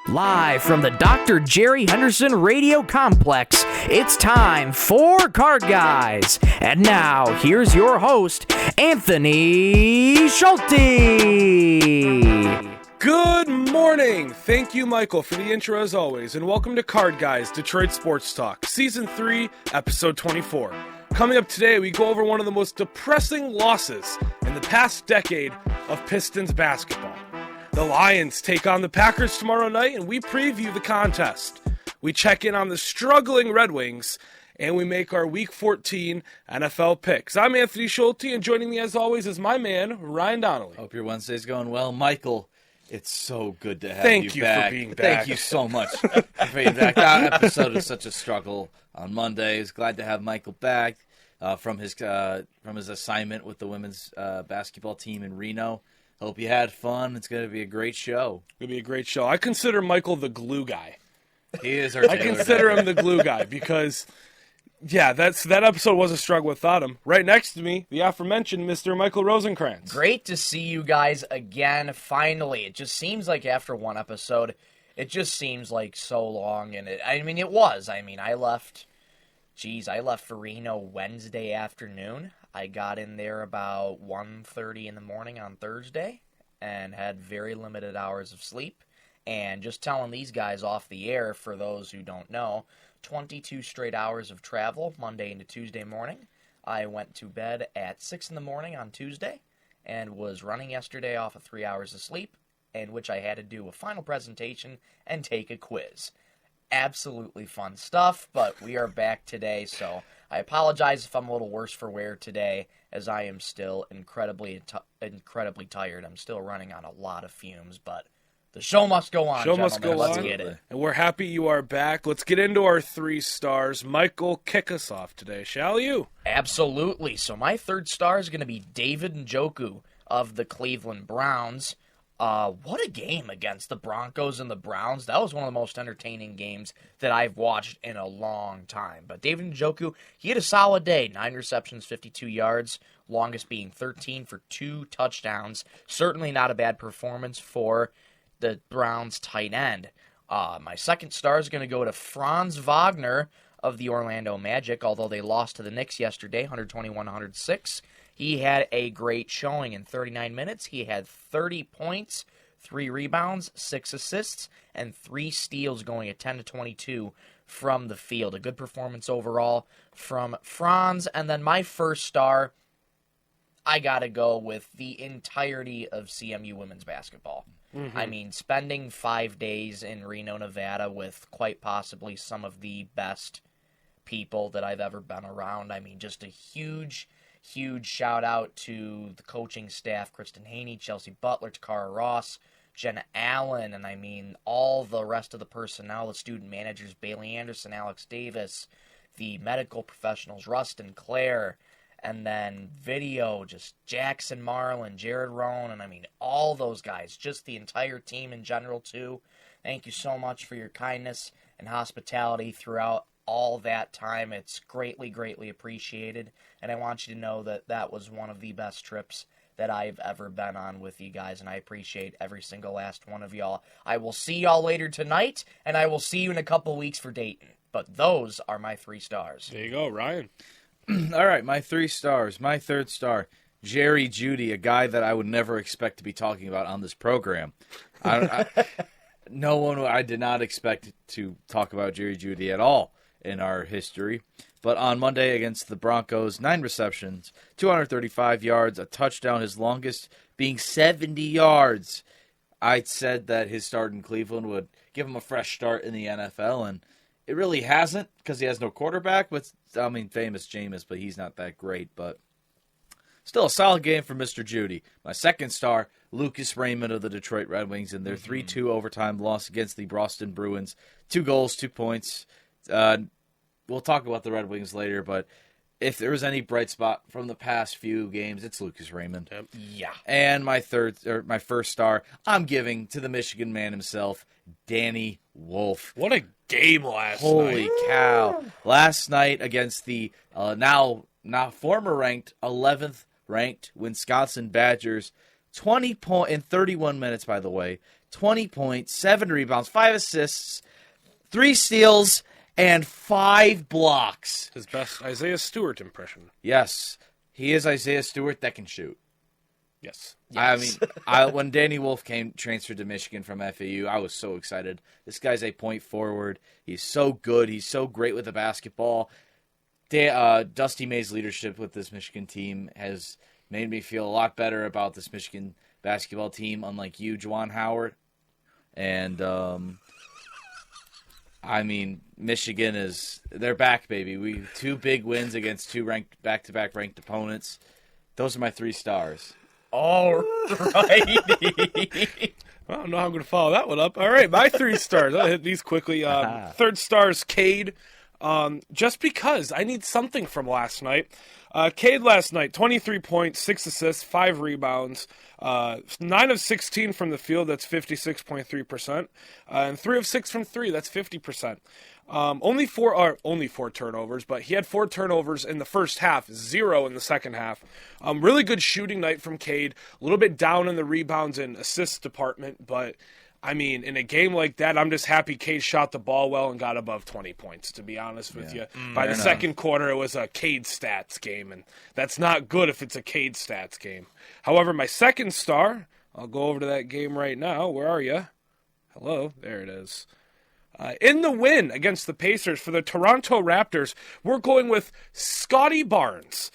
Live from the Dr. Jerry Henderson Radio Complex, it's time for Card Guys. And now, here's your host, Anthony Schulte. Good morning. Thank you, Michael, for the intro as always, and welcome to Card Guys, Detroit Sports Talk, Season 3, Episode 24. Coming up today, we go over one of the most depressing losses in the past decade of Pistons basketball. The Lions take on the Packers tomorrow night, and we preview the contest. We check in on the struggling Red Wings, and we make our Week 14 NFL picks. I'm Anthony Schulte, and joining me as always is my man, Ryan Donnelly. Hope your Wednesday's going well. Michael, it's so good to have Thank you you back. for being back. Thank you so much for being back. That episode was such a struggle on Mondays. Glad to have Michael back from his assignment with the women's basketball team in Reno. Hope you had fun. It's going to be a great show. It's going to be a great show. I consider Michael the glue guy. He is our I consider him the glue guy because, yeah, that episode was a struggle without him. Right next to me, the aforementioned Mr. Michael Rosenkranz. Great to see you guys again, finally. It just seems like after one episode, it just seems like so long. And it was. I left for Reno Wednesday afternoon. I got in there about 1:30 in the morning on Thursday and had very limited hours of sleep. And just telling these guys off the air, for those who don't know, 22 straight hours of travel, Monday into Tuesday morning. I went to bed at 6 in the morning on Tuesday and was running yesterday off of 3 hours of sleep, in which I had to do a final presentation and take a quiz. Absolutely fun stuff, but we are back today, so I apologize if I'm a little worse for wear today, as I am still incredibly tired. I'm still running on a lot of fumes, but the show must go on, Let's get it. And we're happy you are back. Let's get into our 3 stars. Michael, kick us off today, shall you? Absolutely. So my third star is going to be David Njoku of the Cleveland Browns. What a game against the Broncos and the Browns. That was one of the most entertaining games that I've watched in a long time. But David Njoku, he had a solid day. 9 receptions, 52 yards, longest being 13 for 2 touchdowns. Certainly not a bad performance for the Browns tight end. My second star is going to go to Franz Wagner of the Orlando Magic, although they lost to the Knicks yesterday, 121-106. He had a great showing in 39 minutes. He had 30 points, 3 rebounds, 6 assists, and 3 steals, going at 10-22 from the field. A good performance overall from Franz. And then my first star, I got to go with the entirety of CMU women's basketball. Mm-hmm. Spending 5 days in Reno, Nevada with quite possibly some of the best people that I've ever been around. Just a huge shout out to the coaching staff, Kristen Haney, Chelsea Butler, Takara Ross, Jenna Allen, and all the rest of the personnel, the student managers, Bailey Anderson, Alex Davis, the medical professionals, Rustin, Claire, and then video, just Jackson Marlin, Jared Rohn, and all those guys, just the entire team in general too. Thank you so much for your kindness and hospitality throughout all that time. It's greatly, greatly appreciated, and I want you to know that that was one of the best trips that I've ever been on with you guys, and I appreciate every single last one of y'all. I will see y'all later tonight, and I will see you in a couple weeks for Dayton, but those are my 3 stars. There you go, Ryan. All right, my 3 stars. My third star, Jerry Jeudy, a guy that I would never expect to be talking about on this program. I did not expect to talk about Jerry Jeudy at all in our history. But on Monday against the Broncos, 9 receptions, 235 yards, a touchdown, his longest being 70 yards. I said that his start in Cleveland would give him a fresh start in the NFL, and it really hasn't because he has no quarterback. But famous Jameis, but he's not that great. But still a solid game for Mr. Jeudy. My second star, Lucas Raymond of the Detroit Red Wings in their 3-2 overtime loss against the Boston Bruins. 2 goals, 2 points. We'll talk about the Red Wings later, but if there was any bright spot from the past few games, it's Lucas Raymond. Yep. Yeah. And my first star, I'm giving to the Michigan man himself, Danny Wolf. What a game last night. Holy cow. Last night against the now former ranked 11th ranked Wisconsin Badgers, 20 in 31 minutes, by the way, 20 points, 7 rebounds, 5 assists, 3 steals, and 5 blocks. His best Isaiah Stewart impression. Yes, he is Isaiah Stewart that can shoot. Yes. I mean, when Danny Wolf transferred to Michigan from FAU, I was so excited. This guy's a point forward. He's so good. He's so great with the basketball. Dusty May's leadership with this Michigan team has made me feel a lot better about this Michigan basketball team, unlike you, Juwan Howard. And, I mean, Michigan they're back, baby. 2 big wins against 2 back-to-back ranked opponents. Those are my 3 stars. All righty. I don't know how I'm going to follow that one up. All right, my 3 stars. I'll hit these quickly. Third star is Cade, just because I need something from last night. Cade last night, 23 points, 6 assists, 5 rebounds, 9 of 16 from the field, that's 56.3%, and 3 of 6 from 3, that's 50%. Only four turnovers, but he had 4 turnovers in the first half, 0 in the second half. Really good shooting night from Cade, a little bit down in the rebounds and assists department, but I mean, in a game like that, I'm just happy Cade shot the ball well and got above 20 points, to be honest with you. By the second quarter, it was a Cade stats game, and that's not good if it's a Cade stats game. However, my second star, I'll go over to that game right now. Where are you? Hello? There it is. In the win against the Pacers for the Toronto Raptors, we're going with Scotty Barnes,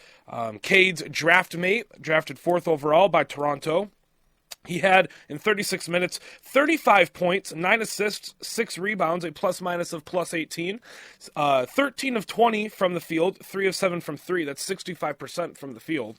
Cade's draft mate, drafted 4th overall by Toronto. He had, in 36 minutes, 35 points, 9 assists, 6 rebounds, a plus-minus of plus 18, 13 of 20 from the field, 3 of 7 from 3. That's 65% from the field.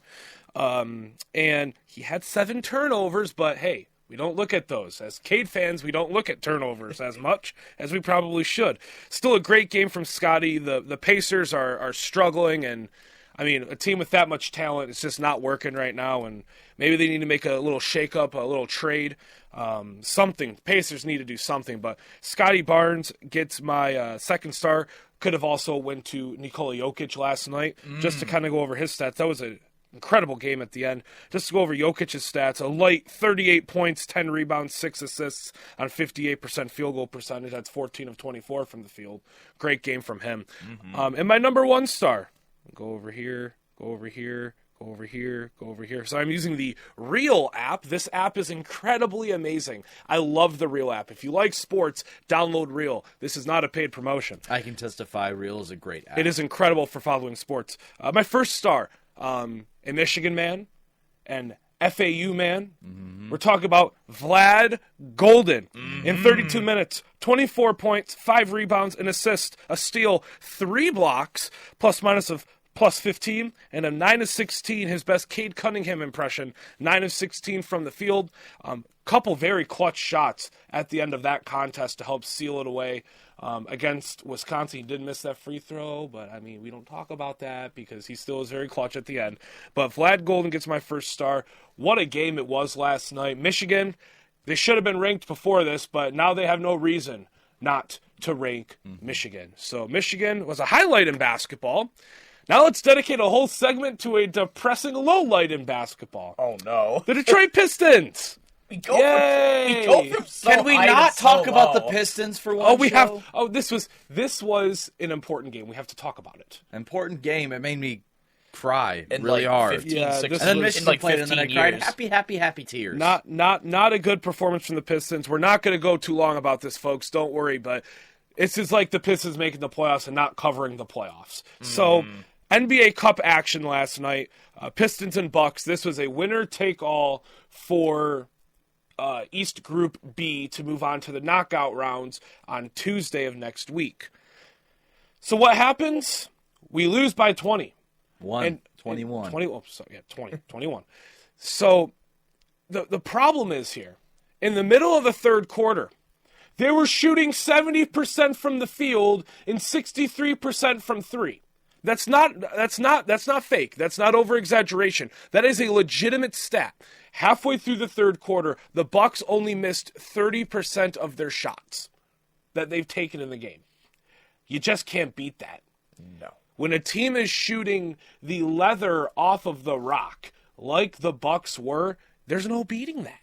And he had 7 turnovers, but hey, we don't look at those. As Cade fans, we don't look at turnovers as much as we probably should. Still a great game from Scotty. The Pacers are struggling, and I mean, a team with that much talent, it's just not working right now, and maybe they need to make a little shake-up, a little trade, something. Pacers need to do something, but Scotty Barnes gets my second star. Could have also went to Nikola Jokic last night, just to kind of go over his stats. That was an incredible game at the end. Just to go over Jokic's stats, a light 38 points, 10 rebounds, 6 assists on 58% field goal percentage. That's 14 of 24 from the field. Great game from him. And my number 1 star, go over here, go over here, go over here, go over here. So I'm using the Reel app. This app is incredibly amazing. I love the Reel app. If you like sports, download Reel. This is not a paid promotion. I can testify Reel is a great app. It is incredible for following sports. My first star, a Michigan man and FAU man. We're talking about Vlad Golden. In 32 minutes, 24 points, 5 rebounds, an assist, a steal, 3 blocks, plus-minus of plus 15, and a 9 of 16, his best Cade Cunningham impression, 9 of 16 from the field. Couple very clutch shots at the end of that contest to help seal it away. Against Wisconsin, he did miss that free throw, but I mean, we don't talk about that because he still is very clutch at the end. But Vlad Golden gets my first star. What a game it was last night. Michigan, they should have been ranked before this, but now they have no reason not to rank Michigan. So Michigan was a highlight in basketball. Now let's dedicate a whole segment to a depressing lowlight in basketball. Oh, no. The Detroit Pistons. We go from so Can we high not to talk so about low. the Pistons for one We show? have. Oh, this was an important game. We have to talk about it. Important game. It made me cry In really like hard. 15, Yeah, 16, this And then was- Michigan in like played, and then I 15 cried years. happy tears. Not a good performance from the Pistons. We're not going to go too long about this, folks. Don't worry. But it's just like the Pistons making the playoffs and not covering the playoffs. So NBA Cup action last night. Pistons and Bucks. This was a winner-take-all for East Group B to move on to the knockout rounds on Tuesday of next week. So what happens? We lose by 20. 21. 21. So the problem is here. In the middle of the third quarter, they were shooting 70% from the field and 63% from 3. That's not fake. That's not over-exaggeration. That is a legitimate stat. Halfway through the third quarter, the Bucks only missed 30% of their shots that they've taken in the game. You just can't beat that. No. When a team is shooting the leather off of the rock, like the Bucks were, there's no beating that.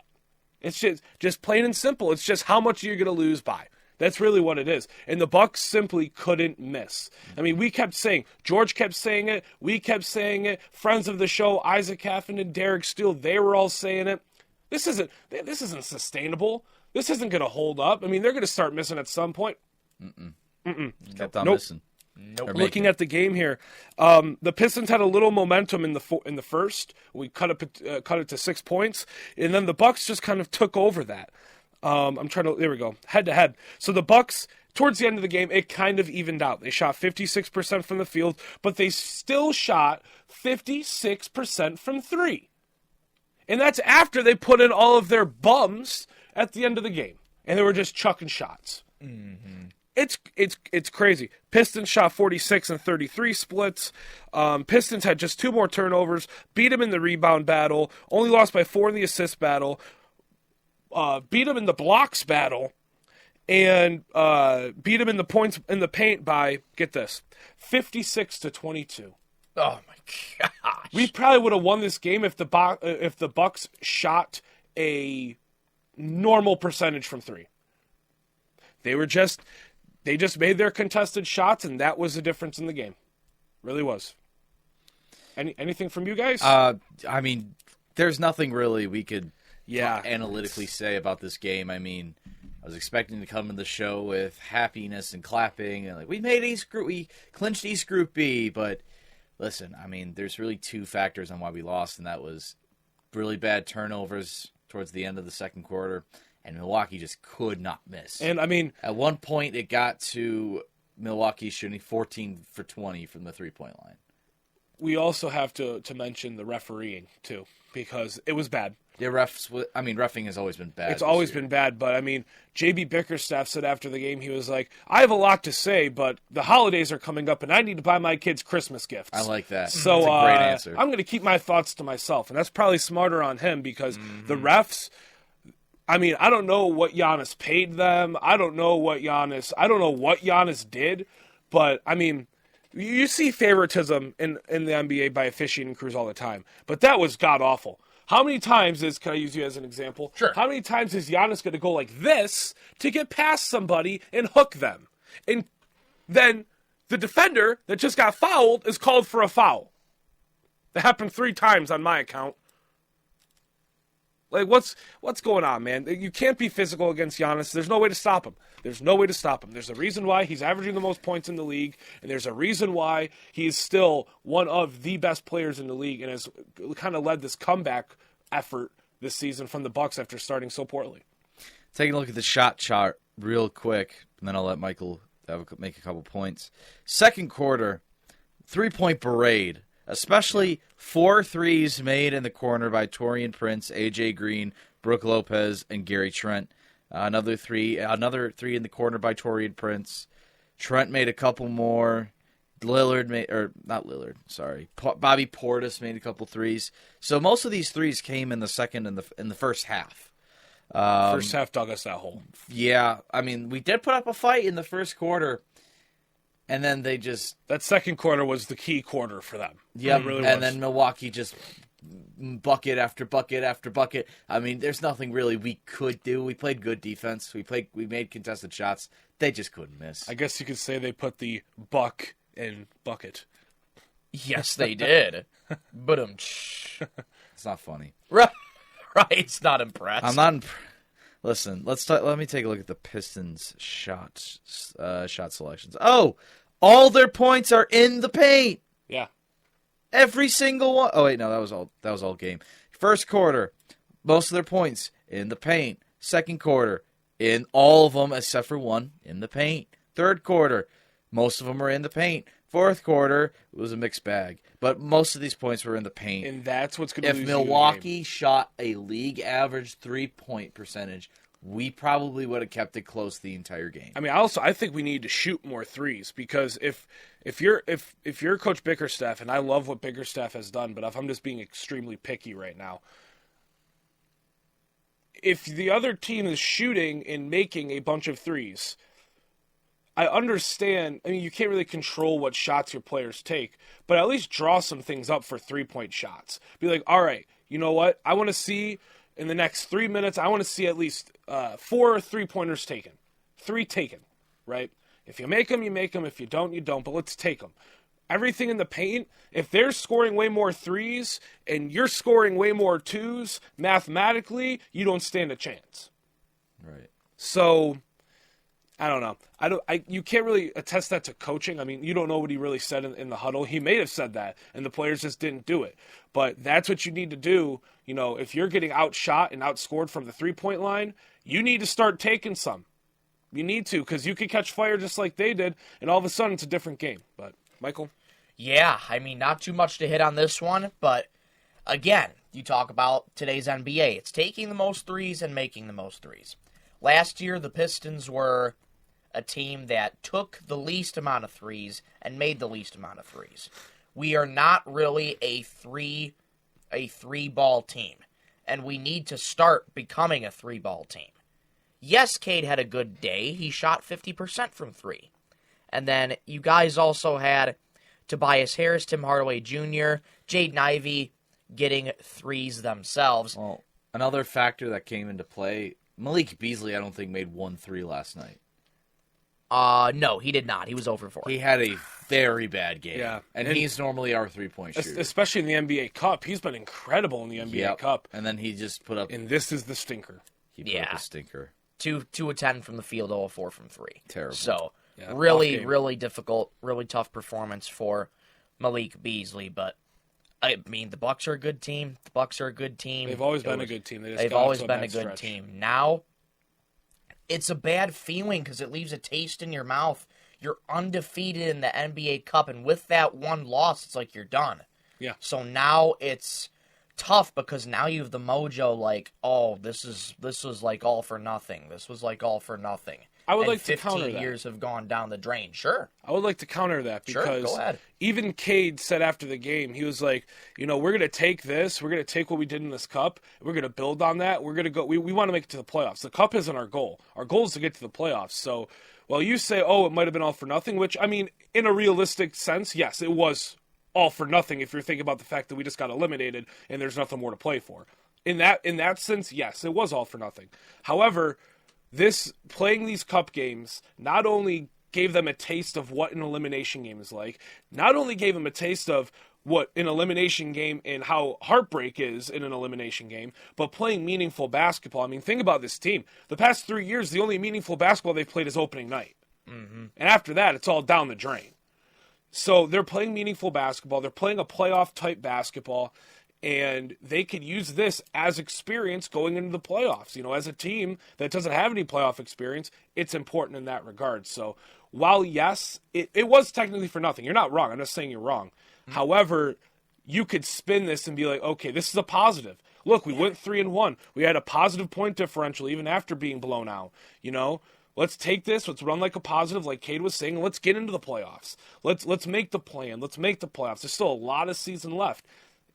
It's just plain and simple. It's just how much you're going to lose by. That's really what it is. And the Bucks simply couldn't miss. I mean, we kept saying, George kept saying it, we kept saying it, friends of the show, Isaac Haffen and Derek Steele, they were all saying it. This isn't sustainable. This isn't going to hold up. I mean, they're going to start missing at some point. Kept on missing. Nope. Looking at the game here, the Pistons had a little momentum in the first. We cut it to 6 points, and then the Bucks just kind of took over that. There we go, head to head. So the Bucks, towards the end of the game, it kind of evened out. They shot 56% from the field, but they still shot 56% from three. And that's after they put in all of their bums at the end of the game, and they were just chucking shots. Mm-hmm. It's crazy. Pistons shot 46 and 33 splits. Pistons had just 2 more turnovers, beat them in the rebound battle, only lost by 4 in the assist battle, beat them in the blocks battle, and beat them in the points in the paint by, get this, 56-22. Oh my gosh! We probably would have won this game if the Bucks shot a normal percentage from three. They just made their contested shots, and that was the difference in the game. Really was. Anything from you guys? I mean, there's nothing really we could analytically say about this game. I mean, I was expecting to come to the show with happiness and clapping, and like, we clinched East Group B, but listen, I mean, there's really 2 factors on why we lost, and that was really bad turnovers towards the end of the second quarter, and Milwaukee just could not miss. And I mean, at one point, it got to Milwaukee shooting 14 for 20 from the 3-point line. We also have to mention the refereeing too, because it was bad. The reffing has always been bad. It's always been bad, but I mean, JB Bickerstaff said after the game, he was like, I have a lot to say, but the holidays are coming up, and I need to buy my kids Christmas gifts. I like that. So that's a great answer. I'm going to keep my thoughts to myself, and that's probably smarter on him, because the refs, I mean, I don't know what Giannis paid them. I don't know what Giannis did, but I mean, you see favoritism in the NBA by officiating crews all the time, but that was god-awful. How many times can I use you as an example? Sure. How many times is Giannis going to go like this to get past somebody and hook them? And then the defender that just got fouled is called for a foul. That happened 3 times on my account. Like, what's going on, man? You can't be physical against Giannis. There's no way to stop him. There's a reason why he's averaging the most points in the league, and there's a reason why he is still one of the best players in the league and has kind of led this comeback effort this season from the Bucks after starting so poorly. Taking a look at the shot chart real quick, and then I'll let Michael make a couple points. Second quarter, 3-point parade. Especially 4 threes made in the corner by Taurean Prince, A.J. Green, Brook Lopez, and Gary Trent. Another three in the corner by Taurean Prince. Trent made a couple more. Bobby Portis made a couple threes. So most of these threes came in the second and in the first half. First half dug us that hole. Yeah, I mean, we did put up a fight in the first quarter. And then that second quarter was the key quarter for them. Yeah, really and then Milwaukee just bucket after bucket after bucket. I mean, there's nothing really we could do. We played good defense. We made contested shots. They just couldn't miss. I guess you could say they put the buck in bucket. Yes, they did. But it's not funny. Right, it's not impressed. I'm not. Listen, let me take a look at the Pistons shot selections. Oh, all their points are in the paint. Yeah. Every single one. Oh wait, no, that was all game. First quarter, most of their points in the paint. Second quarter, in all of them except for one in the paint. Third quarter, most of them were in the paint. Fourth quarter, it was a mixed bag, but most of these points were in the paint. And that's what's going to lose you the game. If Milwaukee shot a league average 3-point percentage, we probably would have kept it close the entire game. I mean, I think we need to shoot more threes, because if you're Coach Bickerstaff, and I love what Bickerstaff has done, but if I'm just being extremely picky right now, if the other team is shooting and making a bunch of threes, I understand. I mean, you can't really control what shots your players take, but at least draw some things up for 3-point shots. Be like, all right, you know what? I want to see in the next 3 minutes, I want to see at least 4 3-pointers taken. 3 taken, right? If you make them, you make them. If you don't, you don't. But let's take them. Everything in the paint, if they're scoring way more 3s and you're scoring way more 2s, mathematically, you don't stand a chance. Right. So, I don't know. You can't really attest that to coaching. I mean, you don't know what he really said in the huddle. He may have said that, and the players just didn't do it. But that's what you need to do. You know, if you're getting outshot and outscored from the 3-point line, you need to start taking some. You need to, because you could catch fire just like they did, and all of a sudden it's a different game. But, Michael? Yeah, I mean, not too much to hit on this one, but again, you talk about today's NBA. It's taking the most 3s and making the most 3s. Last year, the Pistons were a team that took the least amount of 3s and made the least amount of 3s. We are not really a three-ball team, and we need to start becoming a 3-ball team. Yes, Cade had a good day. He shot 50% from 3. And then you guys also had Tobias Harris, Tim Hardaway Jr., Jaden Ivey getting 3s themselves. Well, another factor that came into play, Malik Beasley, I don't think, made 1 3 last night. No, he did not. He was over 4. He had a very bad game. Yeah. And he's normally our 3-point shooter. Especially in the NBA Cup. He's been incredible in the NBA Cup. And then he just put up... And this is the stinker. He put up a stinker. 2 of 10 from the field, 0 of 4 from 3. Terrible. So, Yeah, really difficult, really tough performance for Malik Beasley. But, I mean, the Bucks are a good team. They've always been a good team. They've always been a good team. Now, it's a bad feeling because it leaves a taste in your mouth. You're undefeated in the NBA Cup, and with that one loss, it's like you're done. Yeah. So now it's tough because now you have the mojo like, oh, this was like all for nothing. This was like all for nothing. I would and like to counter that. 15 years have gone down the drain. Sure. I would like to counter that because Sure, go ahead. Even Cade said after the game, he was like, you know, we're going to take this. We're going to take what we did in this cup. We're going to build on that. We're going to go. We want to make it to the playoffs. The cup isn't our goal. Our goal is to get to the playoffs. So while you say, oh, it might have been all for nothing, which, I mean, in a realistic sense, yes, it was all for nothing if you're thinking about the fact that we just got eliminated and there's nothing more to play for. In that sense, yes, it was all for nothing. However, playing these cup games not only gave them a taste of what an elimination game is like, not only gave them a taste of what an elimination game and how heartbreak is in an elimination game, but playing meaningful basketball. I mean, think about this team. The past 3 years, the only meaningful basketball they've played is opening night. Mm-hmm. And after that, it's all down the drain. So they're playing meaningful basketball. They're playing a playoff-type basketball, and they could use this as experience going into the playoffs. You know, as a team that doesn't have any playoff experience, it's important in that regard. So while, yes, it was technically for nothing. You're not wrong. I'm not saying you're wrong. Mm-hmm. However, you could spin this and be like, okay, this is a positive. Look, we went 3-1. We had a positive point differential even after being blown out, you know? Let's take this. Let's run like a positive, like Cade was saying. And let's get into the playoffs. Let's make the plan. Let's make the playoffs. There's still a lot of season left.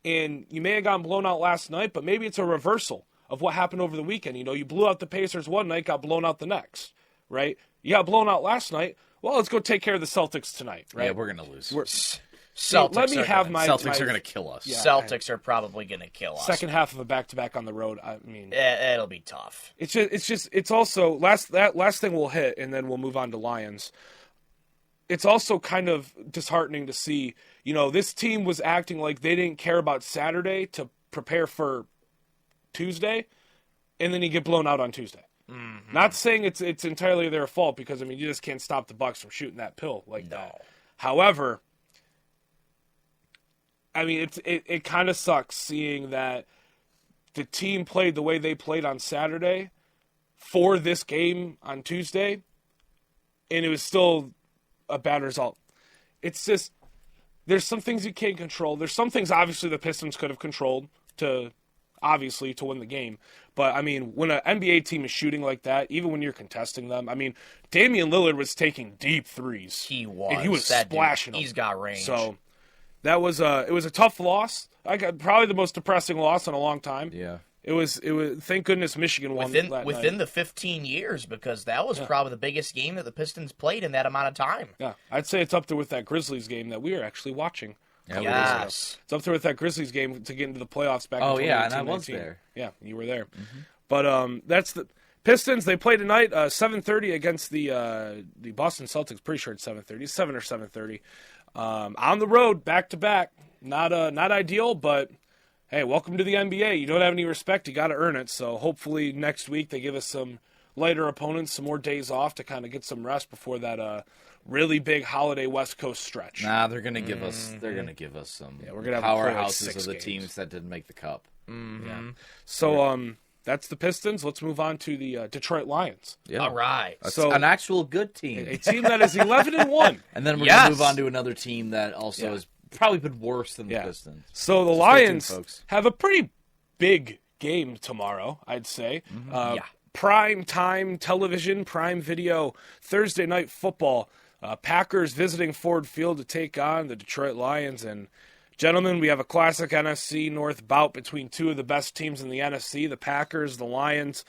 And you may have gotten blown out last night, but maybe it's a reversal of what happened over the weekend. You know, you blew out the Pacers one night, got blown out the next, right? You got blown out last night. Well, let's go take care of the Celtics tonight, right? Yeah, we're going to lose. Celtics are going to kill us. Yeah, Celtics are probably going to kill us. Second half of a back-to-back on the road. I mean, it'll be tough. It's also last thing we'll hit, and then we'll move on to Lions. It's also kind of disheartening to see, you know, this team was acting like they didn't care about Saturday to prepare for Tuesday, and then you get blown out on Tuesday. Mm-hmm. Not saying it's entirely their fault because, I mean, you just can't stop the Bucks from shooting that pill like that. However, I mean, it kind of sucks seeing that the team played the way they played on Saturday for this game on Tuesday, and it was still a bad result. It's just, there's some things you can't control. There's some things, obviously, the Pistons could have controlled to win the game. But, I mean, when an NBA team is shooting like that, even when you're contesting them, I mean, Damian Lillard was taking deep threes. He was. And he was splashing them. He's got range. So it was a tough loss. I got probably the most depressing loss in a long time. Yeah. It was thank goodness Michigan won within the 15 years, because that was probably the biggest game that the Pistons played in that amount of time. Yeah. I'd say it's up there with that Grizzlies game that we were actually watching Yeah, Yes. It's up there with that Grizzlies game to get into the playoffs back in Oh, 2018, yeah, and I was 19. there. Yeah, you were there. But that's the Pistons. They play tonight, 7:30 against the Boston Celtics. Pretty sure it's 7:30. It's 7 or 7:30. On the road, back to back. Not ideal, but hey, welcome to the NBA. You don't have any respect, you got to earn it. So hopefully next week they give us some lighter opponents, some more days off to kind of get some rest before that really big holiday West Coast stretch. Nah, they're gonna give us. They're gonna give us some we're gonna have to play, like, powerhouses 6 of the games. teams that didn't make the cup. Yeah. So that's the Pistons. Let's move on to the Detroit Lions. Yeah. All right. So An actual good team. a team that is 11-1. And then we're Yes. gonna move on to another team that also has probably been worse than the Yeah. Pistons. So the Stay tuned, Lions folks. have a pretty big game tomorrow, I'd say. Yeah. Prime time television, prime video, Thursday night football. Packers visiting Ford Field to take on the Detroit Lions. And gentlemen, we have a classic NFC North bout between two of the best teams in the NFC, the Packers, the Lions.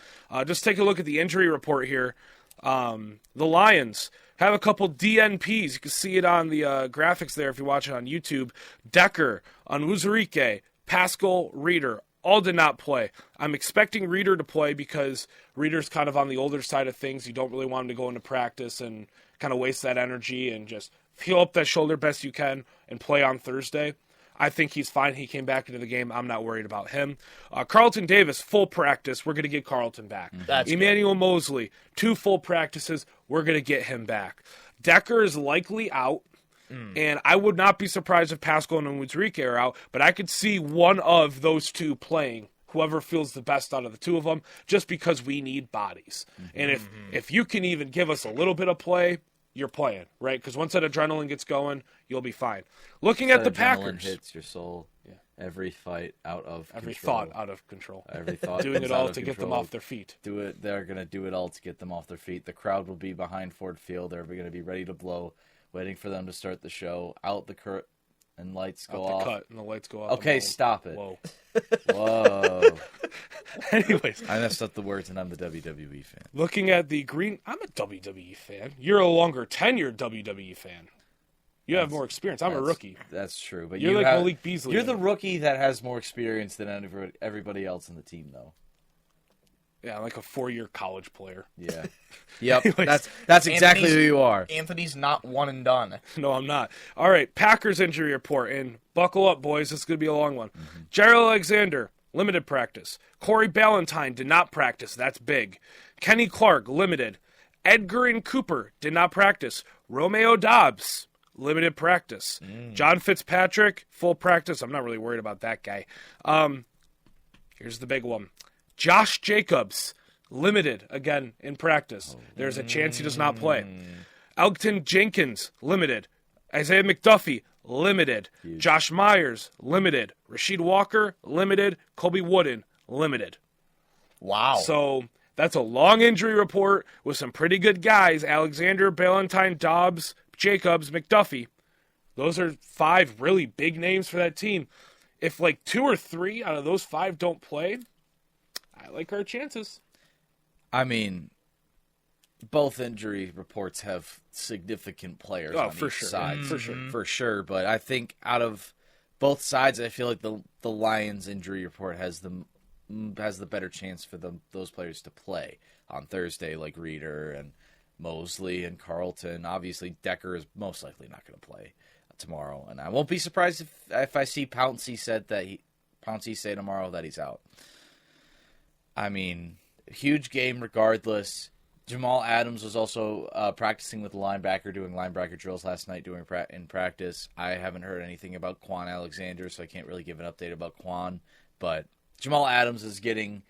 Just take a look at the injury report here. The Lions have a couple DNPs. You can see it on the graphics there if you watch it on YouTube. Decker, Onwuzurike, Pascal, Reeder, all did not play. I'm expecting Reeder to play because Reeder's kind of on the older side of things. You don't really want him to go into practice and kind of waste that energy and just heal up that shoulder best you can and play on Thursday. I think he's fine. He came back into the game. I'm not worried about him. Carlton Davis, full practice. We're going to get Carlton back. That's Emmanuel Mosley, 2 full practices. We're going to get him back. Decker is likely out. And I would not be surprised if Pascal and Onwuzurike are out, but I could see one of those two playing, whoever feels the best out of the two of them, just because we need bodies. And if you can even give us a little bit of play, you're playing, right? Because once that adrenaline gets going, you'll be fine. Looking at the Adrenaline Packers. hits your soul. Yeah. Every fight out of Every control. thought out of control. Every thought Doing comes it out all of to get them control. off their feet. Do it. They're going to do it all to get them off their feet. The crowd will be behind Ford Field. They're going to be ready to blow, waiting for them to start the show. Out the curtain and lights go Out off. the cut and the lights go off. Okay, stop it. Whoa. Whoa. Anyways, I messed up the words, and I'm the WWE fan. looking at the green, I'm a WWE fan. You're a longer tenured WWE fan. You have more experience. I'm a rookie. That's true, but You're you like have, Malik Beasley. You're the rookie that has more experience than everybody else in the team, though. Yeah, like a 4-year college player. Yeah. Yep. Anyways, that's exactly who you are. Anthony's not one and done. No, I'm not. All right, Packers injury report, and buckle up, boys. This is going to be a long one. Gerald Alexander, limited practice. Corey Ballantyne did not practice. That's big. Kenny Clark, limited. Edgar and Cooper did not practice. Romeo Dobbs, limited practice. John Fitzpatrick, full practice. I'm not really worried about that guy. Here's the big one. Josh Jacobs, limited again in practice. There's a chance he does not play. Elgton Jenkins, limited. Isaiah McDuffie, limited. Josh Myers, limited. Rasheed Walker, limited. Colby Wooden, limited. Wow. So that's a long injury report with some pretty good guys. Alexander, Ballantyne, Dobbs, Jacobs, McDuffie. Those are 5 really big names for that team. If like 2 or 3 out of those 5 don't play, I like our chances. I mean, both injury reports have significant players on for each sure. side. For For sure. But I think out of both sides, I feel like the Lions injury report has the better chance for those players to play on Thursday, like Reeder and Mosley and Carlton. Obviously, Decker is most likely not going to play tomorrow, and I won't be surprised if I see Pouncey say tomorrow that he's out. I mean, huge game regardless. Jamal Adams was also practicing with the linebacker, doing linebacker drills last night in practice. I haven't heard anything about Quan Alexander, so I can't really give an update about Quan. But Jamal Adams is getting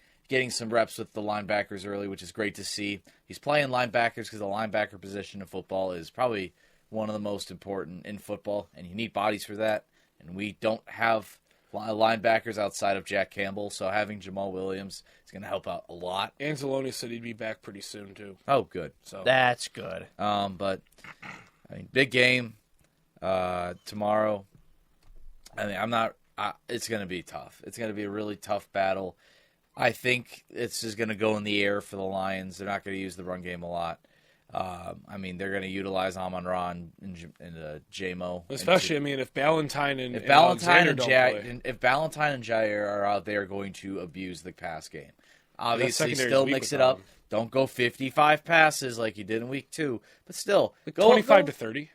some reps with the linebackers early, which is great to see. He's playing linebackers because the linebacker position in football is probably one of the most important in football, and you need bodies for that. And we don't have linebackers outside of Jack Campbell, so having Jamal Williams is going to help out a lot. Anzalone said he'd be back pretty soon too. Oh, good. So That's good. But I mean, big game tomorrow. I mean, it's going to be tough. It's going to be a really tough battle. I think it's just going to go in the air for the Lions. They're not going to use the run game a lot. I mean, they're going to utilize Amon-Ra and J-Mo. Especially, if Ballantyne and if Ballantyne and Jair are out, they are going to abuse the pass game. Obviously, secondary's still weak mix with it up. them. Don't go 55 passes like you did in week 2, but still, go 25 to 30.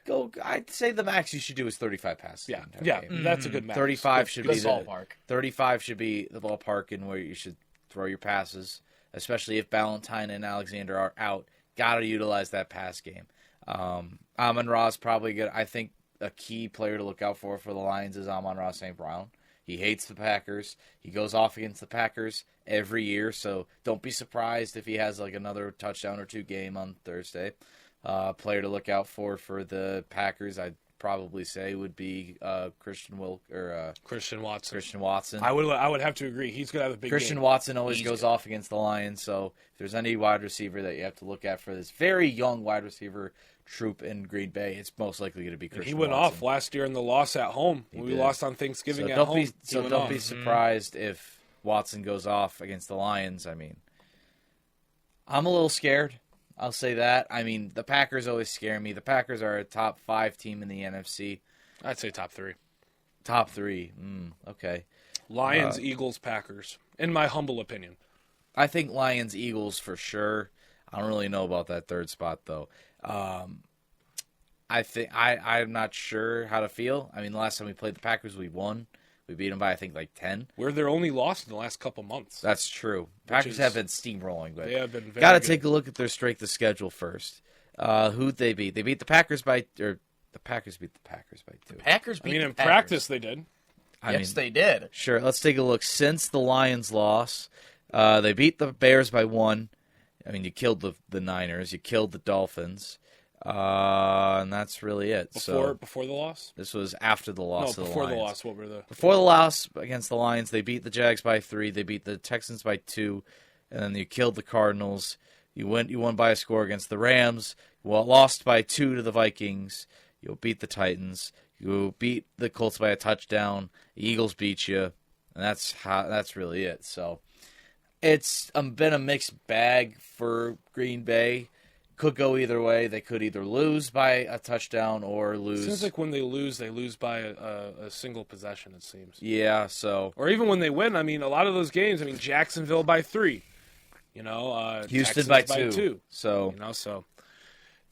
I'd say the max you should do is 35 passes. Yeah, the entire game. that's a good max. 35 should be Good ballpark. 35 should be the ballpark in where you should throw your passes, especially if Ballantyne and Alexander are out. Got to utilize that pass game. Amon-Ra is probably good. I think a key player to look out for the Lions is Amon-Ra St. Brown. He hates the Packers. He goes off against the Packers every year, so don't be surprised if he has like another touchdown or 2 game on Thursday. Player to look out for the Packers, I'd probably say would be Christian Watson. I would have to agree. He's gonna have a big Christian game. Watson always goes off against the Lions, so if there's any wide receiver that you have to look at for this very young wide receiver troop in Green Bay, it's most likely going to be Christian He went Watson. off last year in the loss at home. We did. lost on Thanksgiving So at don't home. don't be surprised if Watson goes off against the Lions. I mean, I'm a little scared. I'll say that. I mean, the Packers always scare me. The Packers are a top 5 team in the NFC. I'd say top 3. Top 3. Okay. Lions, Eagles, Packers. In my humble opinion. I think Lions, Eagles for sure. I don't really know about that 3rd spot though. I think I'm not sure how to feel. I mean, the last time we played the Packers, we won. We beat them by I think like 10. We're their only loss in the last couple months. That's true. Packers have been steamrolling, but they have been very got to good. take a look at their strength of schedule first. Who'd they beat? They beat the Packers by, or the Packers beat the Packers by 2. Packers beat in the Packers. practice they did. Yes, they did. Sure. Let's take a look. Since the Lions loss, they beat the Bears by 1. I mean, you killed the Niners. You killed the Dolphins. And that's really it. Before the loss? This was after the loss of the Lions. Before the loss, what were the... Before the loss against the Lions, they beat the Jags by 3. They beat the Texans by 2. And then you killed the Cardinals. You won by a score against the Rams. You lost by 2 to the Vikings. You beat the Titans. You beat the Colts by a touchdown. The Eagles beat you. And that's really it. So it's been a mixed bag for Green Bay. Could go either way. They could either lose by a touchdown or lose. Seems like when they lose by a single possession, it seems. Yeah, so. Or even when they win, I mean, a lot of those games, I mean, Jacksonville by 3. Houston Texans by 2. So. So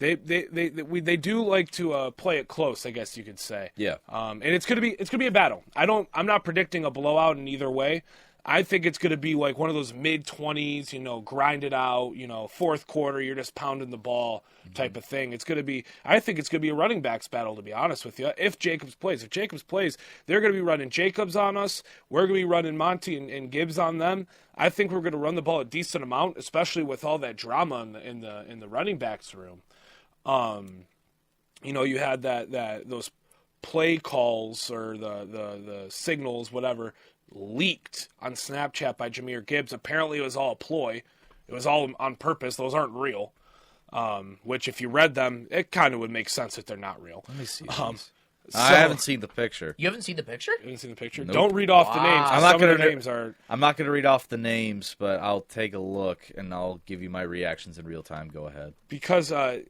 they do like to play it close, I guess you could say. Yeah. And it's gonna be a battle. I'm not predicting a blowout in either way. I think it's going to be like one of those mid-20s, grind it out, 4th quarter, you're just pounding the ball type of thing. I think it's going to be a running backs battle, to be honest with you, if Jacobs plays. If Jacobs plays, they're going to be running Jacobs on us. We're going to be running Monty and Gibbs on them. I think we're going to run the ball a decent amount, especially with all that drama in the running backs room. You had those play calls or the signals, whatever, leaked on Snapchat by Jahmyr Gibbs. Apparently it was all a ploy. It was all on purpose. Those aren't real. Which if you read them, it kind of would make sense that they're not real. Let me see these. I haven't seen the picture. You haven't seen the picture? You haven't seen the picture? Nope. Don't read off the names. I'm not going to names are. I'm not going to read off the names, but I'll take a look and I'll give you my reactions in real time. Go ahead. Because it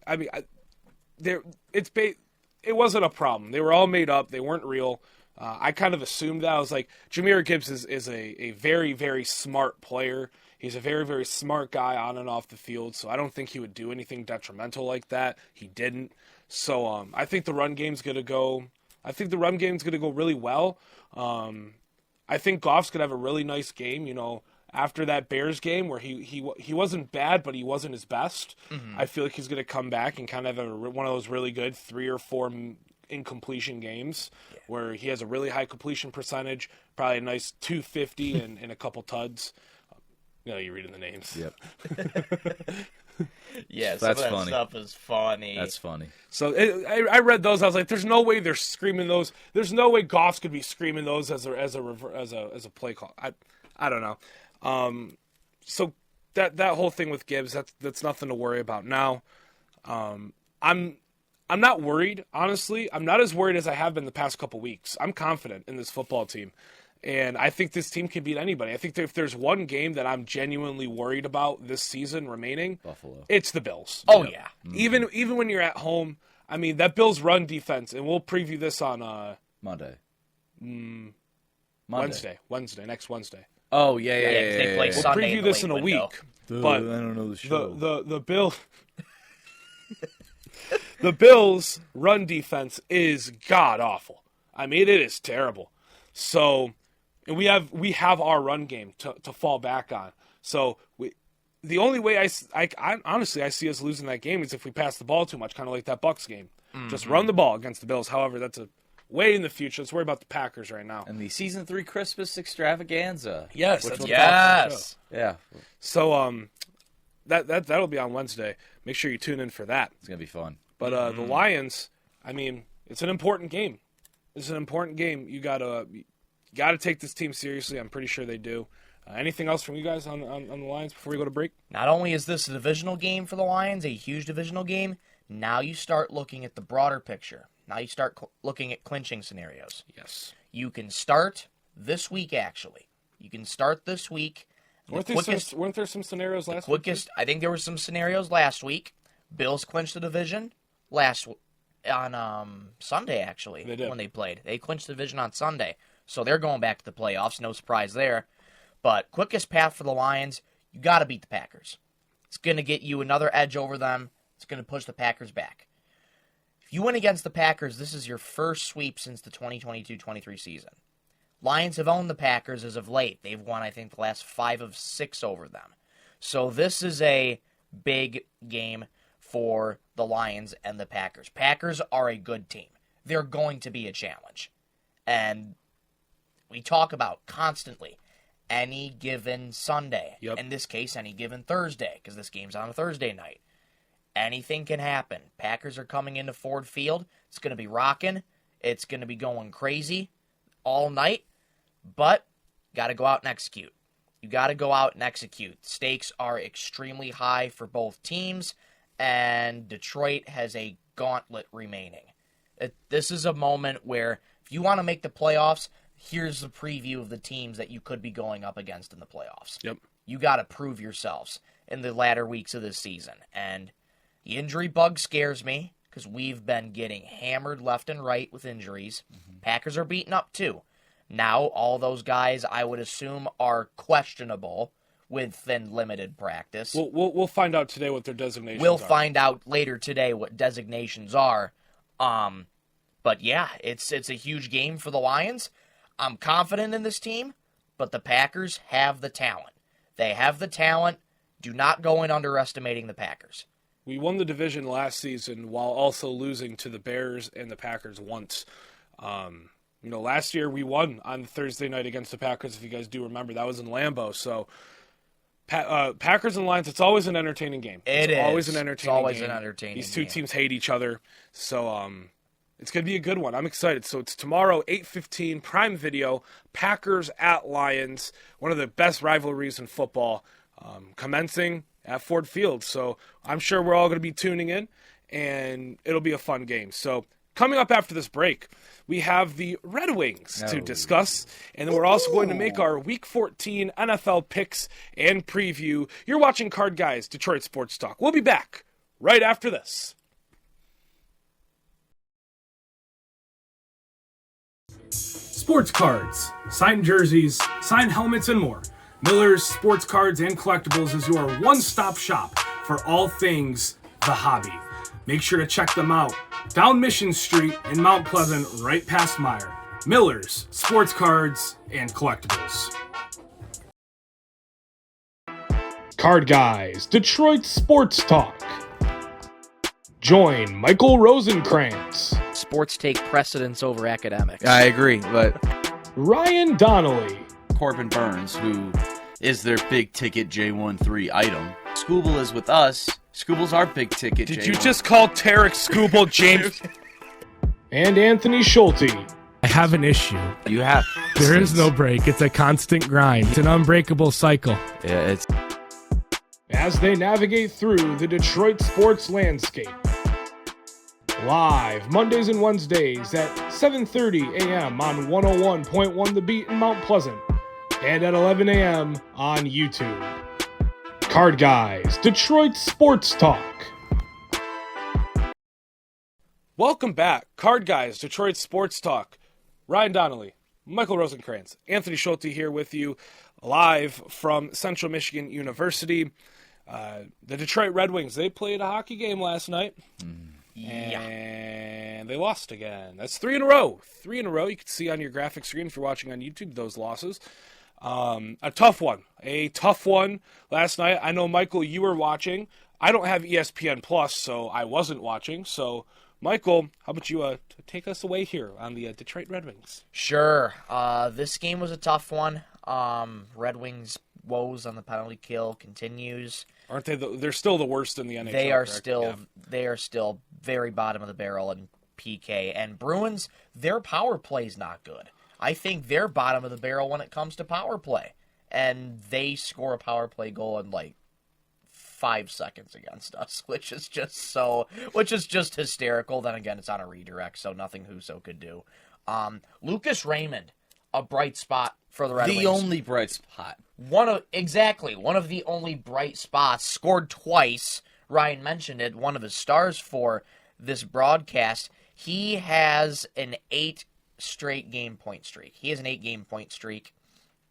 wasn't a problem. They were all made up. They weren't real. I kind of assumed that. I was like, Jahmyr Gibbs is a very, very smart player. He's a very, very smart guy on and off the field, so I don't think he would do anything detrimental like that. He didn't. So I think the run game's going to go. I think the run game's going to go really well. I think Goff's going to have a really nice game. After that Bears game where he wasn't bad, but he wasn't his best. Mm-hmm. I feel like he's going to come back and kind of have one of those really good 3 or 4 incompletion games where he has a really high completion percentage, probably a nice 250 and a couple tuds. You're reading the names. Yep. Yeah, that's some of that funny. stuff is funny. That's funny. So I read those. I was like, "There's no way they're screaming those. There's no way Goff's could be screaming those as a play call." I don't know. So that whole thing with Gibbs, that's nothing to worry about now. I'm not worried, honestly. I'm not as worried as I have been the past couple weeks. I'm confident in this football team. And I think this team can beat anybody. I think that if there's one game that I'm genuinely worried about this season remaining, Buffalo. It's the Bills. Oh, yeah. Even when you're at home, I mean, that Bills run defense, and we'll preview this on Monday. Wednesday, next Wednesday. Oh, yeah. They play We'll Sunday preview this in a window. week. Dude, But I don't know the show. the the Bills' run defense is god awful. I mean, it is terrible. So, and we have our run game to fall back on. So the only way I honestly see us losing that game is if we pass the ball too much, kind of like that Bucs game. Just run the ball against the Bills. However, that's a way in the future. Let's worry about the Packers right now. And the Season 3 Christmas extravaganza. Yes, Which that's we'll what talk about the show. Yeah, So that'll be on Wednesday. Make sure you tune in for that. it's going to be fun. But the Lions, I mean, it's an important game. It's an important game. You gotta take this team seriously. I'm pretty sure they do. Anything else from you guys on the Lions before we go to break? Not only is this a divisional game for the Lions, a huge divisional game, now you start looking at the broader picture. Now you start looking at clinching scenarios. Yes. You can start this week, actually. You can start this week. Weren't there some scenarios last week? I think there were some scenarios last week. Bills clinched the division on Sunday, actually, They did. when they played. They clinched the division on Sunday. So they're going back to the playoffs. No surprise there. But quickest path for the Lions, you got to beat the Packers. It's going to get you another edge over them. It's going to push the Packers back. If you win against the Packers, this is your first sweep since the 2022-23 season. Lions have owned the Packers as of late. They've won, I think, the last 5 of 6 over them. So this is a big game for the Lions and the Packers. Packers are a good team. They're going to be a challenge. And we talk about constantly any given Sunday. Yep. In this case, any given Thursday, because this game's on a Thursday night. Anything can happen. Packers are coming into Ford Field. It's going to be rocking. It's going to be going crazy all night. But got to go out and execute. You got to go out and execute. Stakes are extremely high for both teams, and Detroit has a gauntlet remaining. This is a moment where if you want to make the playoffs, here's the preview of the teams that you could be going up against in the playoffs. Yep. You got to prove yourselves in the latter weeks of this season. And the injury bug scares me because we've been getting hammered left and right with injuries. Packers are beaten up too. Now, all those guys, I would assume, are questionable within limited practice. We'll find out today what their designations are. We'll find out later today what designations are. But yeah, it's a huge game for the Lions. I'm confident in this team, but the Packers have the talent. They have the talent. Do not go in underestimating the Packers. We won the division last season while also losing to the Bears and the Packers once. Last year we won on Thursday night against the Packers, if you guys do remember. That was in Lambeau. So Packers and Lions, it's always an entertaining game. It's always an entertaining game. It's always an entertaining These two game. teams hate each other. So it's going to be a good one. I'm excited. So it's tomorrow, 8:15, Prime Video, Packers at Lions, one of the best rivalries in football, commencing at Ford Field. So I'm sure we're all going to be tuning in, and it'll be a fun game. So coming up after this break, we have the Red Wings to discuss, and then we're also going to make our Week 14 NFL picks and preview. You're watching Card Guys, Detroit Sports Talk. We'll be back right after this. Sports cards, signed jerseys, signed helmets, and more. Miller's Sports Cards and Collectibles is your one-stop shop for all things the hobby. Make sure to check them out down Mission Street in Mount Pleasant, right past Meyer. Miller's Sports Cards and Collectibles. Card Guys, Detroit Sports Talk. Join Michael Rosenkranz, Sports take precedence over academics. I agree, but Ryan Donnelly, Corbin Burns, who is their big ticket J13 item. Scooble is with us. Scooble's our big ticket Did J1. you just call Tarek Scooble James? And Anthony Schulte. I have an issue. You have. There is no break. It's a constant grind. It's an unbreakable cycle. Yeah, it's. As they navigate through the Detroit sports landscape. Live Mondays and Wednesdays at 7:30 a.m. on 101.1 The Beat in Mount Pleasant and at 11 a.m. on YouTube. Card Guys, Detroit Sports Talk. Welcome back, Card Guys, Detroit Sports Talk. Ryan Donnelly, Michael Rosenkranz, Anthony Schulte here with you live from Central Michigan University. The Detroit Red Wings, they played a hockey game last night. And they lost again. That's 3 in a row. 3 in a row. You can see on your graphic screen if you're watching on YouTube those losses. A tough one last night. I know, Michael, you were watching. I don't have ESPN Plus, so I wasn't watching. So, Michael, how about you take us away here on the Detroit Red Wings? Sure. This game was a tough one. Red Wings' woes on the penalty kill continues. Aren't they? They're still the worst in the NHL. They are still very bottom of the barrel in PK. And Bruins, their power play's not good. I think they're bottom of the barrel when it comes to power play, and they score a power play goal in like 5 seconds against us, which is just hysterical. Then again, it's on a redirect, so nothing Husso could do. Lucas Raymond, a bright spot for the Red Wings. The only bright spot. One of the only bright spots. Scored twice. Ryan mentioned it. One of his stars for this broadcast. He has an 8 straight game point streak. He has an 8 game point streak,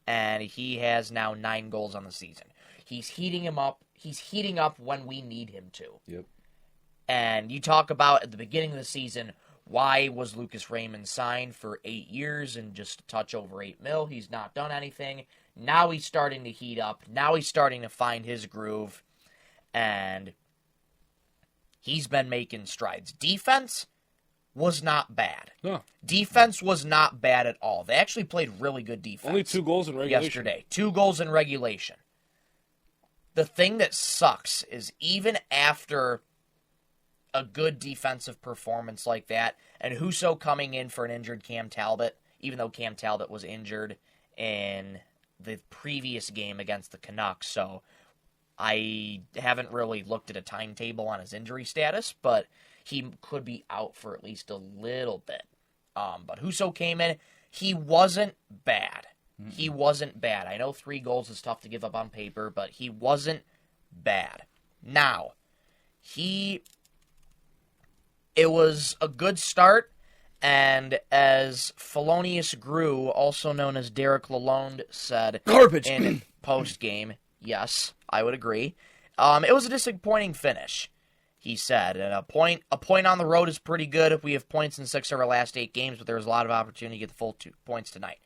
and he has now 9 goals on the season. He's heating him up. He's heating up when we need him to. Yep. And you talk about at the beginning of the season, why was Lucas Raymond signed for 8 years and just a touch over $8 million? He's not done anything. Now he's starting to heat up. Now he's starting to find his groove, and he's been making strides. Defense was not bad. No. Defense was not bad at all. They actually played really good defense. Only 2 goals in regulation. Yesterday. 2 goals in regulation. The thing that sucks is even after a good defensive performance like that, and Husso coming in for an injured Cam Talbot, even though Cam Talbot was injured in the previous game against the Canucks, so I haven't really looked at a timetable on his injury status, but he could be out for at least a little bit. But Husso came in. He wasn't bad. Mm-hmm. He wasn't bad. I know 3 goals is tough to give up on paper, but he wasn't bad. Now, it was a good start, and as Felonious Grew, also known as Derek Lalonde, said garbage in post-game, yes, I would agree, it was a disappointing finish, he said. And a point on the road is pretty good. We have points in 6 of our last 8 games, but there was a lot of opportunity to get the full 2 points tonight.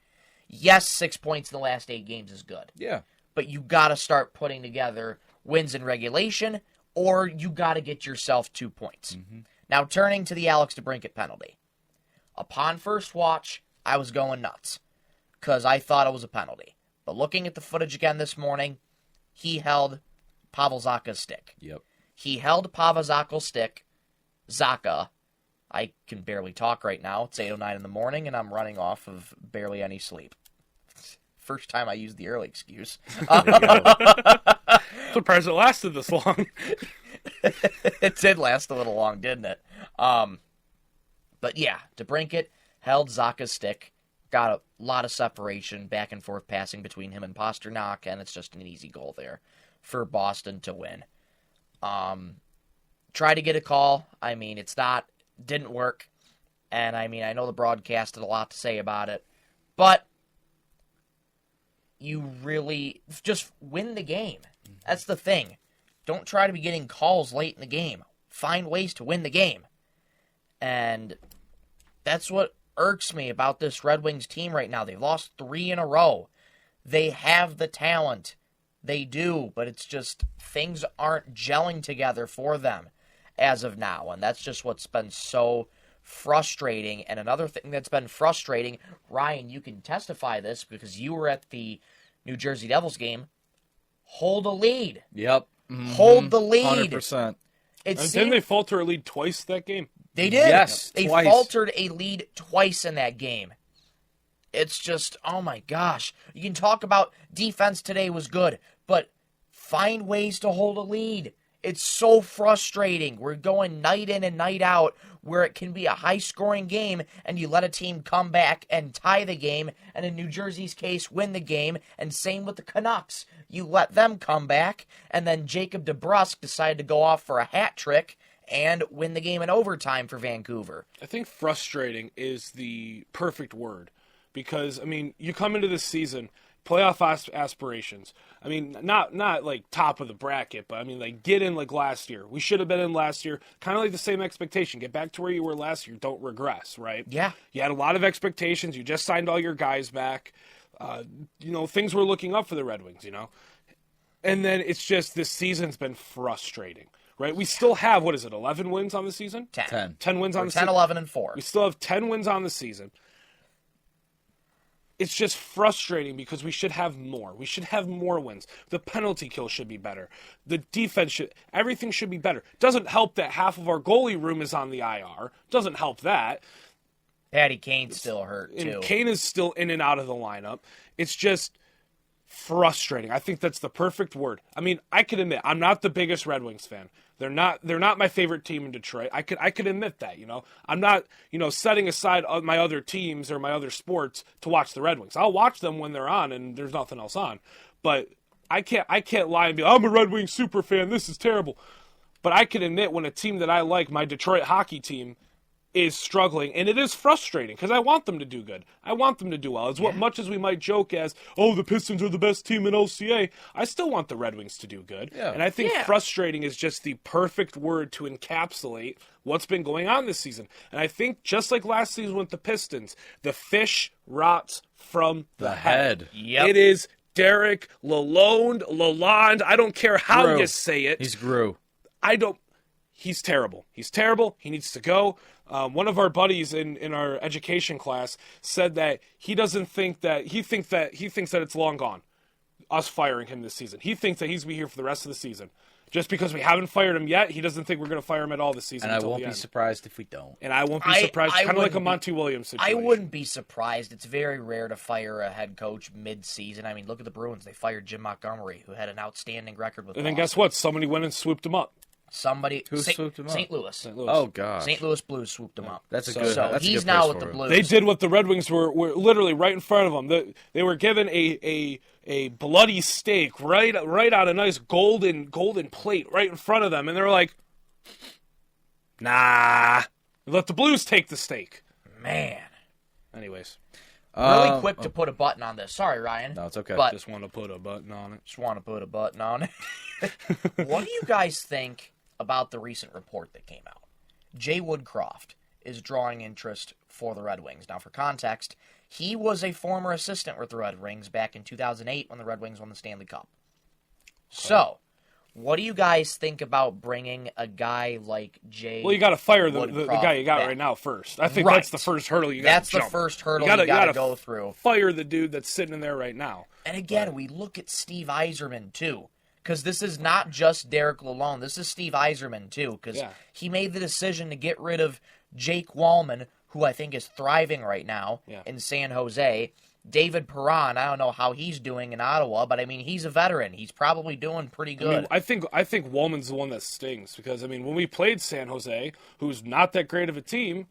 Yes, 6 points in the last 8 games is good. Yeah. But you got to start putting together wins in regulation, or you got to get yourself 2 points. Mm-hmm. Now, turning to the Alex DeBrincat penalty. Upon first watch, I was going nuts because I thought it was a penalty. But looking at the footage again this morning, he held Pavel Zacha's stick. Yep. He held Pavel Zacha's stick. Zacha. I can barely talk right now. It's 8:09 in the morning, and I'm running off of barely any sleep. First time I used the early excuse. Surprised it lasted this long. It did last a little long, didn't it? But yeah, DeBrincat held Zacha's stick, got a lot of separation, back and forth passing between him and Pasternak, and it's just an easy goal there for Boston to win. Try to get a call. I mean, didn't work. And I mean, I know the broadcast had a lot to say about it, but you really just win the game. That's the thing. Don't try to be getting calls late in the game. Find ways to win the game. And that's what irks me about this Red Wings team right now. They've lost 3 in a row. They have the talent. They do, but it's just things aren't gelling together for them as of now. And that's just what's been so frustrating. And another thing that's been frustrating, Ryan, you can testify this because you were at the New Jersey Devils game. Hold a lead. Yep. Mm-hmm. Hold the lead. 100%. Didn't they falter a lead twice that game? They did. Yes, they twice. faltered a lead twice in that game. It's just, oh my gosh. You can talk about defense today was good, but find ways to hold a lead. It's so frustrating. We're going night in and night out where it can be a high-scoring game, and you let a team come back and tie the game, and in New Jersey's case, win the game, and same with the Canucks. You let them come back, and then Jacob DeBrusk decided to go off for a hat trick and win the game in overtime for Vancouver. I think frustrating is the perfect word because, I mean, you come into this season, playoff aspirations. I mean, not like top of the bracket, but I mean, like get in like last year. We should have been in last year. Kind of like the same expectation. Get back to where you were last year. Don't regress, right? Yeah. You had a lot of expectations. You just signed all your guys back. Things were looking up for the Red Wings, And then it's just this season's been frustrating, right? We still have, 11 wins on the season? 10. 10 wins on the 10, season. 11, and 4. We still have 10 wins on the season. It's just frustrating because we should have more. We should have more wins. The penalty kill should be better. The defense everything should be better. Doesn't help that half of our goalie room is on the IR. Doesn't help that. Patty Kane's still hurt, too. And Kane is still in and out of the lineup. It's just frustrating. I think that's the perfect word. I mean, I can admit I'm not the biggest Red Wings fan. They're not my favorite team in Detroit. I could admit that, I'm not, setting aside my other teams or my other sports to watch the Red Wings. I'll watch them when they're on and there's nothing else on. But I can't lie and be, I'm a Red Wings super fan. This is terrible. But I can admit when a team that I like, my Detroit hockey team, is struggling, and it is frustrating because I want them to do good. I want them to do well. Much as we might joke as, the Pistons are the best team in OCA, I still want the Red Wings to do good. Yeah. And I think frustrating is just the perfect word to encapsulate what's been going on this season. And I think just like last season with the Pistons, the fish rots from the head. Yep. It is Derek Lalonde. I don't care how you say it. He's Gru. He's terrible. He's terrible. He needs to go. One of our buddies in our education class said that he thinks that it's long gone, us firing him this season. He thinks that he's going to be here for the rest of the season. Just because we haven't fired him yet, he doesn't think we're going to fire him at all this season. And I won't be surprised if we don't. And I won't be surprised. Kind of like a Monty Williams situation. I wouldn't be surprised. It's very rare to fire a head coach mid-season. I mean, look at the Bruins. They fired Jim Montgomery, who had an outstanding record with And then Boston. guess what? Somebody went and swooped him up. Who swooped him up? St. Louis. Oh, gosh. St. Louis Blues swooped him up. That's a good. So that's he's a good now place with the for it. Blues. They did what the Red Wings were literally right in front of them. They were given a bloody steak right on a nice golden plate right in front of them, and they were like, nah, let the Blues take the steak. Man. Anyways. Really quick to put a button on this. Sorry, Ryan. No, it's okay. But Just want to put a button on it. just want to put a button on it. What do you guys think about the recent report that came out? Jay Woodcroft is drawing interest for the Red Wings. Now, for context, he was a former assistant with the Red Wings back in 2008 when the Red Wings won the Stanley Cup. So, what do you guys think about bringing a guy like Jay? Well, you got to fire the guy you got back? Right now first. I think Right. that's the first hurdle you got to That's jump. the first hurdle you got to go through. Fire the dude that's sitting in there right now. And again, we look at Steve Yzerman, too. Because this is not just Derek Lalonde. This is Steve Yzerman, too. Because he made the decision to get rid of Jake Wallman, who I think is thriving right now in San Jose. David Perron, I don't know how he's doing in Ottawa, but I mean, he's a veteran. He's probably doing pretty good. I think Wallman's the one that stings. Because, I mean, when we played San Jose, who's not that great of a team,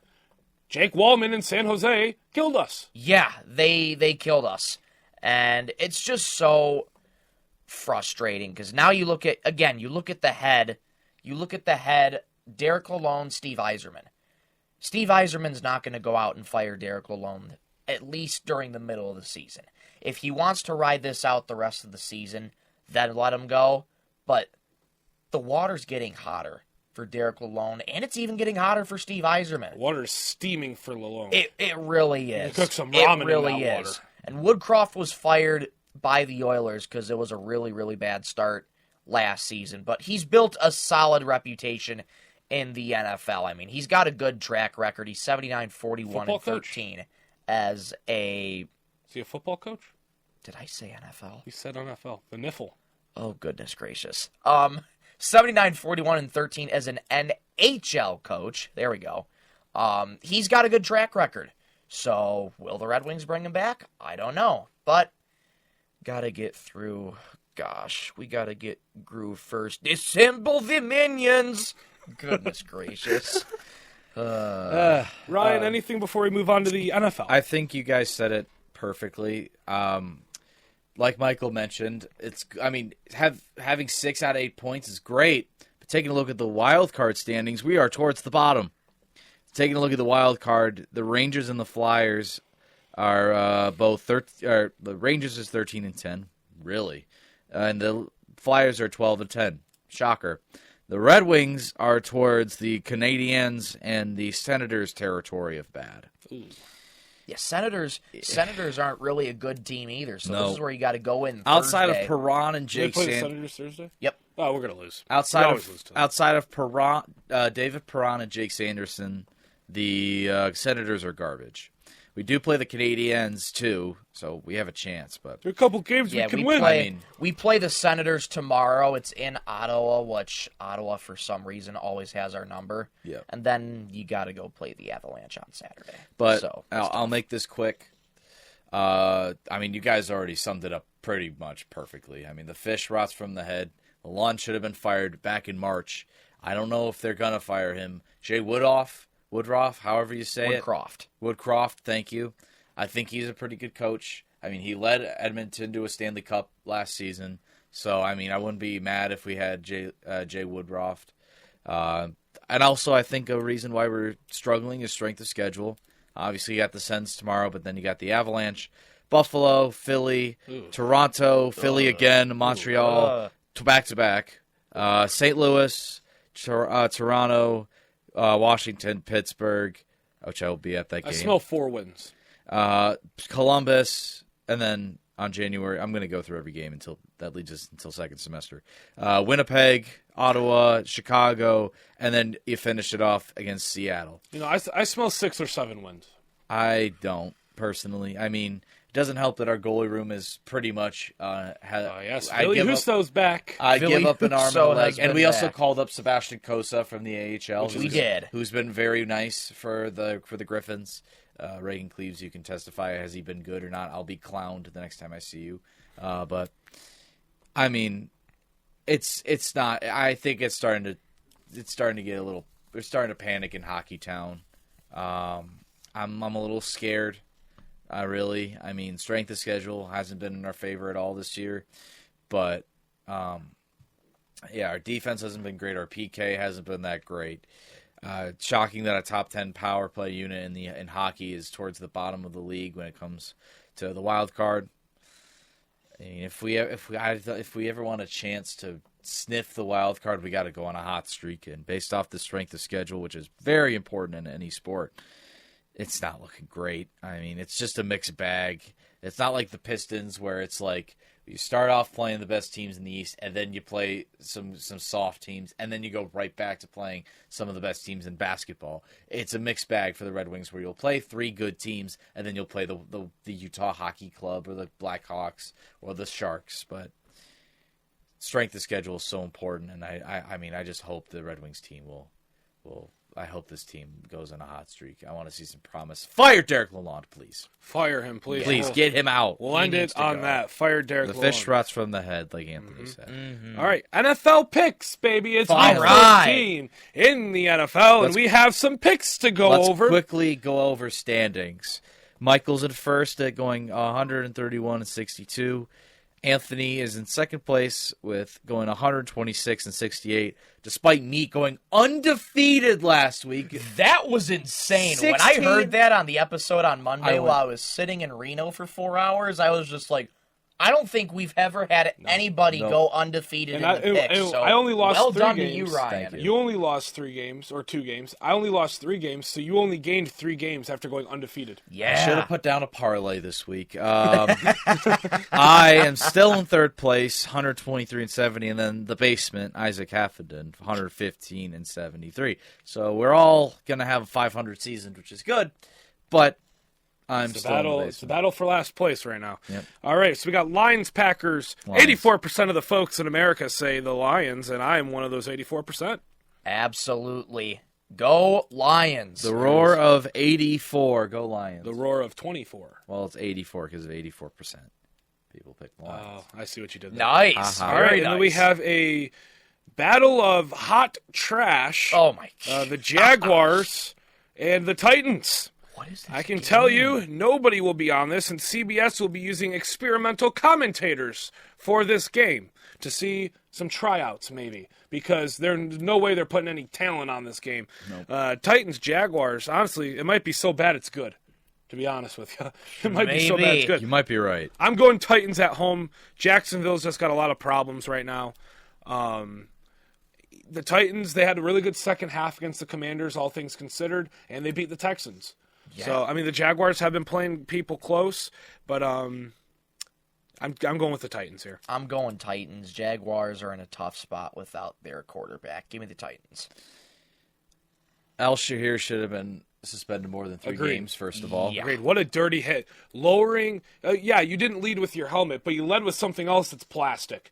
Jake Wallman in San Jose killed us. Yeah, they killed us. And it's just so frustrating because now you look at the head, Derek Lalonde, Steve Yzerman. Steve Yzerman's not going to go out and fire Derek Lalonde, at least during the middle of the season. If he wants to ride this out the rest of the season, then let him go. But the water's getting hotter for Derek Lalonde, and it's even getting hotter for Steve Yzerman. Water's steaming for Lalonde. It really is. Cook some ramen it really in that is. water. And Woodcroft was fired by the Oilers because it was a really, really bad start last season. But he's built a solid reputation in the NFL. I mean, he's got a good track record. He's 79-41-13 as a... Is he a football coach? Did I say NFL? He said NFL. The Niffle. Oh, goodness gracious. 79-41-13 as an NHL coach. There we go. He's got a good track record. So, will the Red Wings bring him back? I don't know. But, gotta get through gosh, we got to get Groove first. Disassemble the minions. Goodness gracious. Ryan, anything before we move on to the NFL? I think you guys said it perfectly. Like Michael mentioned, having 6 out of 8 points is great. But taking a look at the wild card standings, we are towards the bottom. Taking a look at the wild card, the Rangers and the Flyers are the Rangers is 13-10, really, and the Flyers are 12-10. Shocker. The Red Wings are towards the Canadiens and the Senators territory of bad. Yeah, Senators aren't really a good team either, so No. this is where you got to go in Outside Thursday. of Perron and They Jake play the Sand. Senators Thursday? Yep. Oh, we're going to lose. Outside We always lose to them. of Perron, David Perron and Jake Sanderson, the Senators are garbage. We do play the Canadiens too, so we have a chance. But There are a couple games we can win. We play the Senators tomorrow. It's in Ottawa, which Ottawa, for some reason, always has our number. Yeah. And then you got to go play the Avalanche on Saturday. But so, I'll make this quick. You guys already summed it up pretty much perfectly. I mean, the fish rots from the head. The lawn should have been fired back in March. I don't know if they're going to fire him. Jay Woodruff, however you say Woodcroft, thank you. I think he's a pretty good coach. I mean, he led Edmonton to a Stanley Cup last season. So, I wouldn't be mad if we had Jay Woodruff. And also, I think a reason why we're struggling is strength of schedule. Obviously, you got the Sens tomorrow, but then you got the Avalanche, Buffalo, Philly, Toronto, Philly again, Montreal, back-to-back, St. Louis, Toronto, Washington, Pittsburgh, which I will be at that game. I smell 4 wins. Columbus, and then on January, I'm going to go through every game until that leads us until second semester. Winnipeg, Ottawa, Chicago, and then you finish it off against Seattle. I smell 6 or 7 wins. I don't personally. It doesn't help that our goalie room is pretty much. Yes, Billy Husto's back. I give up an arm and a Husso leg, has and been we also back. called up Sebastian Kosa from the AHL. We did. Who's been very nice for the Griffins. Reagan Cleaves, you can testify. Has he been good or not? I'll be clowned the next time I see you. But it's not. I think it's starting to get a little. We're starting to panic in Hockey Town. I'm a little scared. Strength of schedule hasn't been in our favor at all this year. But, our defense hasn't been great. Our PK hasn't been that great. Shocking that a top 10 power play unit in hockey is towards the bottom of the league when it comes to the wild card. If we ever want a chance to sniff the wild card, we got to go on a hot streak. And based off the strength of schedule, which is very important in any sport, it's not looking great. It's just a mixed bag. It's not like the Pistons where it's like you start off playing the best teams in the East and then you play some soft teams and then you go right back to playing some of the best teams in basketball. It's a mixed bag for the Red Wings where you'll play 3 good teams and then you'll play the Utah Hockey Club or the Blackhawks or the Sharks. But strength of schedule is so important, and I just hope the Red Wings team will. I hope this team goes on a hot streak. I want to see some promise. Fire Derek Lalonde, please. Fire him, please. Please, get him out. We'll end it on that. Fire Derek The Lalonde. fish rots from the head, like Anthony said. Mm-hmm. All right, NFL picks, baby. It's All week right. 14 in the NFL, and we have some picks to go Let's over. quickly go over standings. Michael's in first at going 131-62. Anthony is in second place with going 126-68, despite me going undefeated last week. That was insane. 16 When I heard that on the episode on Monday while I was sitting in Reno for 4 hours, I was just like, I don't think we've ever had anybody go undefeated in the picks. So I only lost well 3 done games. to you, Ryan. Thank You only lost 3 games, or 2 games. I only lost 3 games, so you only gained 3 games after going undefeated. Yeah. I should have put down a parlay this week. I am still in third place, 123-70, and then the basement, Isaac Haffenden, 115-73. So we're all going to have a 500 season, which is good, but I'm It's a still battle. in the It's a basement. battle for last place right now. Yep. All right, so we got Lions, Packers. Lions. 84% of the folks in America say the Lions, and I am one of those 84%. Absolutely. Go Lions. The roar of 84. Go Lions. The roar of 24. Well, it's 84 because of 84%. People picked the Lions. Oh, I see what you did there. Nice. Uh-huh. All right, Very and nice. then we have a battle of hot trash. Oh, my God. The Jaguars and the Titans. What is this I can game? tell you, nobody will be on this, and CBS will be using experimental commentators for this game to see some tryouts, maybe, because there's no way they're putting any talent on this game. Nope. Titans, Jaguars, honestly, it might be so bad it's good, to be honest with you. It might be so bad it's Maybe. good. You might be right. I'm going Titans at home. Jacksonville's just got a lot of problems right now. The Titans, they had a really good second half against the Commanders, all things considered, and they beat the Texans. Yeah. So, I mean, the Jaguars have been playing people close, but I'm going with the Titans here. I'm going Titans. Jaguars are in a tough spot without their quarterback. Give me the Titans. Al Shahir should have been suspended more than 3 Agreed. games, first of all. Yeah. Agreed. What a dirty hit. Lowering, you didn't lead with your helmet, but you led with something else that's plastic.